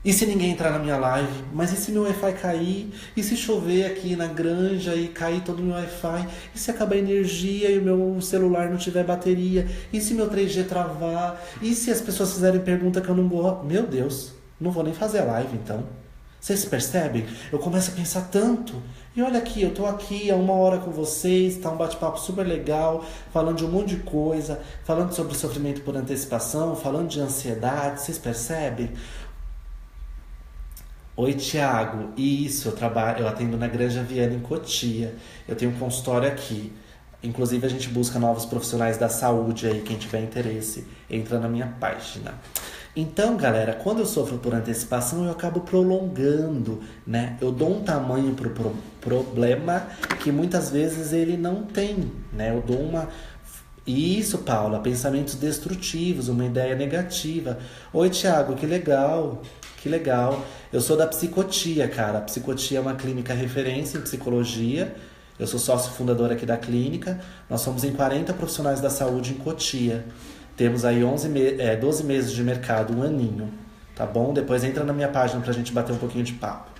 E se ninguém entrar na minha live? Mas e se meu Wi-Fi cair? E se chover aqui na granja e cair todo o meu Wi-Fi? E se acabar a energia e o meu celular não tiver bateria? E se meu 3G travar? E se as pessoas fizerem pergunta que eu não gosto? Meu Deus, não vou nem fazer a live então. Vocês percebem? Eu começo a pensar tanto. E olha aqui, eu tô aqui há 1 hora com vocês, tá um bate-papo super legal, falando de um monte de coisa, falando sobre sofrimento por antecipação, falando de ansiedade, vocês percebem? Oi, Thiago. Isso, eu atendo na Granja Viana, em Cotia. Eu tenho um consultório aqui. Inclusive, a gente busca novos profissionais da saúde aí, quem tiver interesse, entra na minha página. Então, galera, quando eu sofro por antecipação, eu acabo prolongando, né? Eu dou um tamanho pro problema que muitas vezes ele não tem, né? Eu dou uma... Isso, Paula, pensamentos destrutivos, uma ideia negativa. Oi, Thiago, que legal. Que legal. Eu sou da Psicotia, cara. A Psicotia é uma clínica referência em psicologia. Eu sou sócio fundador aqui da clínica. Nós somos em 40 profissionais da saúde em Cotia. Temos aí 12 meses de mercado, 1 aninho. Tá bom? Depois entra na minha página pra gente bater um pouquinho de papo.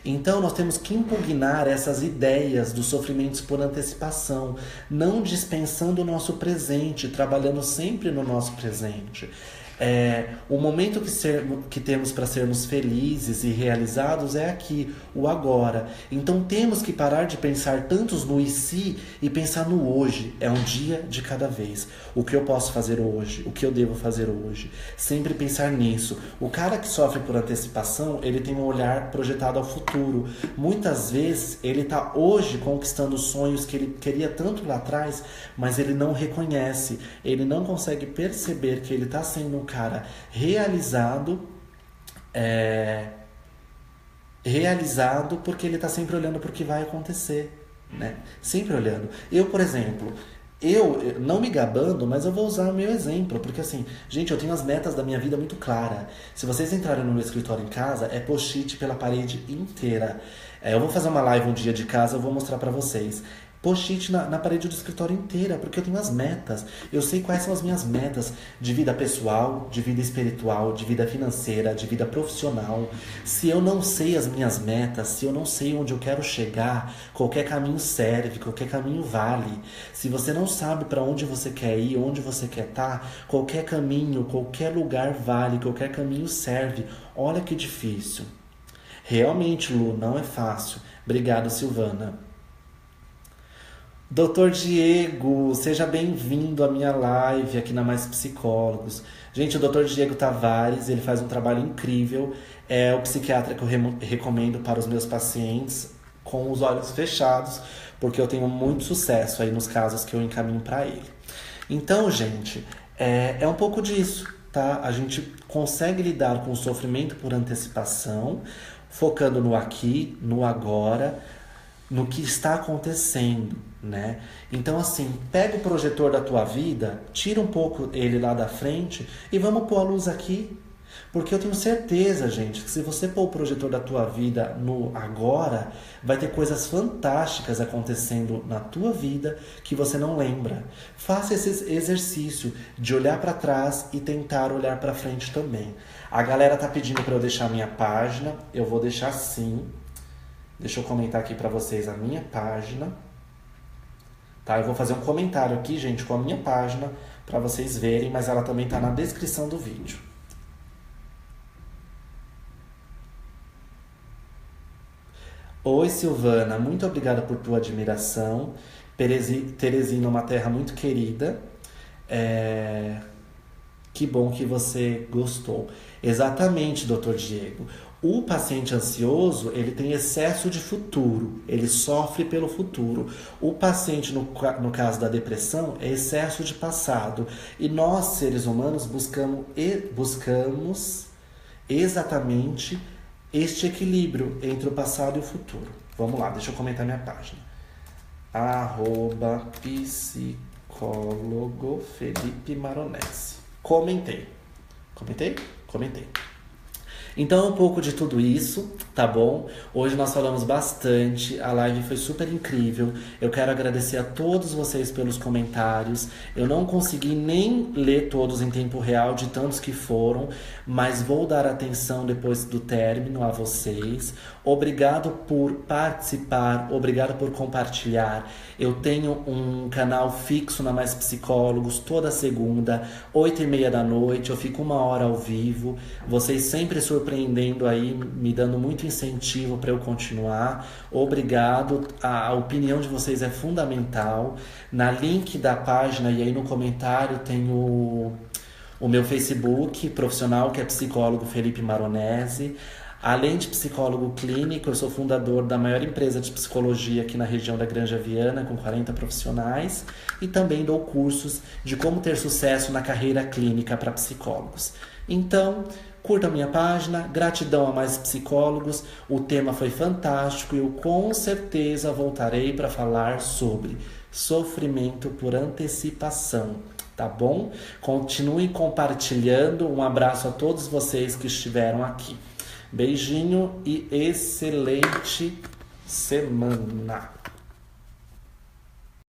Então, nós temos que impugnar essas ideias dos sofrimentos por antecipação, não dispensando o nosso presente, trabalhando sempre no nosso presente. O momento que temos para sermos felizes e realizados é aqui, o agora. Então temos que parar de pensar tantos no e se e pensar no hoje. É um dia de cada vez. O que eu posso fazer hoje? O que eu devo fazer hoje? Sempre pensar nisso. O cara que sofre por antecipação, ele tem um olhar projetado ao futuro. Muitas vezes ele está hoje conquistando sonhos que ele queria tanto lá atrás, mas ele não reconhece. Ele não consegue perceber que ele está sendo um cara realizado porque ele está sempre olhando para o que vai acontecer, né? Sempre olhando. Eu, por exemplo, eu não me gabando, mas eu vou usar o meu exemplo, porque assim, gente, eu tenho as metas da minha vida muito claras. Se vocês entrarem no meu escritório em casa, é post-it pela parede inteira. Eu vou fazer uma live um dia de casa, eu vou mostrar para vocês. Post-it na parede do escritório inteira, porque eu tenho as metas. Eu sei quais são as minhas metas de vida pessoal, de vida espiritual, de vida financeira, de vida profissional. Se eu não sei as minhas metas, se eu não sei onde eu quero chegar, qualquer caminho serve, qualquer caminho vale. Se você não sabe para onde você quer ir, onde você quer estar, qualquer caminho, qualquer lugar vale, qualquer caminho serve. Olha que difícil. Realmente, Lu, não é fácil. Obrigado, Silvana. Doutor Diego, seja bem-vindo à minha live aqui na Mais Psicólogos. Gente, o Doutor Diego Tavares, ele faz um trabalho incrível. É o psiquiatra que eu recomendo para os meus pacientes com os olhos fechados, porque eu tenho muito sucesso aí nos casos que eu encaminho para ele. Então, gente, é um pouco disso, tá? A gente consegue lidar com o sofrimento por antecipação, focando no aqui, no agora, no que está acontecendo, né? Então, assim, pega o projetor da tua vida, tira um pouco ele lá da frente e vamos pôr a luz aqui. Porque eu tenho certeza, gente, que se você pôr o projetor da tua vida no agora, vai ter coisas fantásticas acontecendo na tua vida que você não lembra. Faça esse exercício de olhar para trás e tentar olhar para frente também. A galera tá pedindo para eu deixar a minha página, eu vou deixar sim. Deixa eu comentar aqui para vocês a minha página. Tá, eu vou fazer um comentário aqui, gente, com a minha página para vocês verem, mas ela também tá na descrição do vídeo. Oi, Silvana, muito obrigada por tua admiração. Teresina é uma terra muito querida. Que bom que você gostou. Exatamente, doutor Diego. O paciente ansioso, ele tem excesso de futuro, ele sofre pelo futuro. O paciente, no caso da depressão, é excesso de passado. E nós, seres humanos, buscamos exatamente este equilíbrio entre o passado e o futuro. Vamos lá, deixa eu comentar minha página. @psicólogo Felipe Maronese. Comentei. Comentei. Então, um pouco de tudo isso, tá bom? Hoje nós falamos bastante, a live foi super incrível. Eu quero agradecer a todos vocês pelos comentários. Eu não consegui nem ler todos em tempo real, de tantos que foram, mas vou dar atenção depois do término a vocês. Obrigado por participar, obrigado por compartilhar. Eu tenho um canal fixo na Mais Psicólogos, toda segunda, 8h30 da noite. Eu fico 1 hora ao vivo. Vocês sempre surpreendendo aí, me dando muito incentivo para eu continuar. Obrigado. A opinião de vocês é fundamental. Na link da página e aí no comentário tem o meu Facebook profissional, que é psicólogo Felipe Maronese. Além de psicólogo clínico, eu sou fundador da maior empresa de psicologia aqui na região da Granja Viana, com 40 profissionais, e também dou cursos de como ter sucesso na carreira clínica para psicólogos. Então, curta a minha página, gratidão a Mais Psicólogos, o tema foi fantástico e eu com certeza voltarei para falar sobre sofrimento por antecipação. Tá bom? Continue compartilhando. Um abraço a todos vocês que estiveram aqui. Beijinho e excelente semana.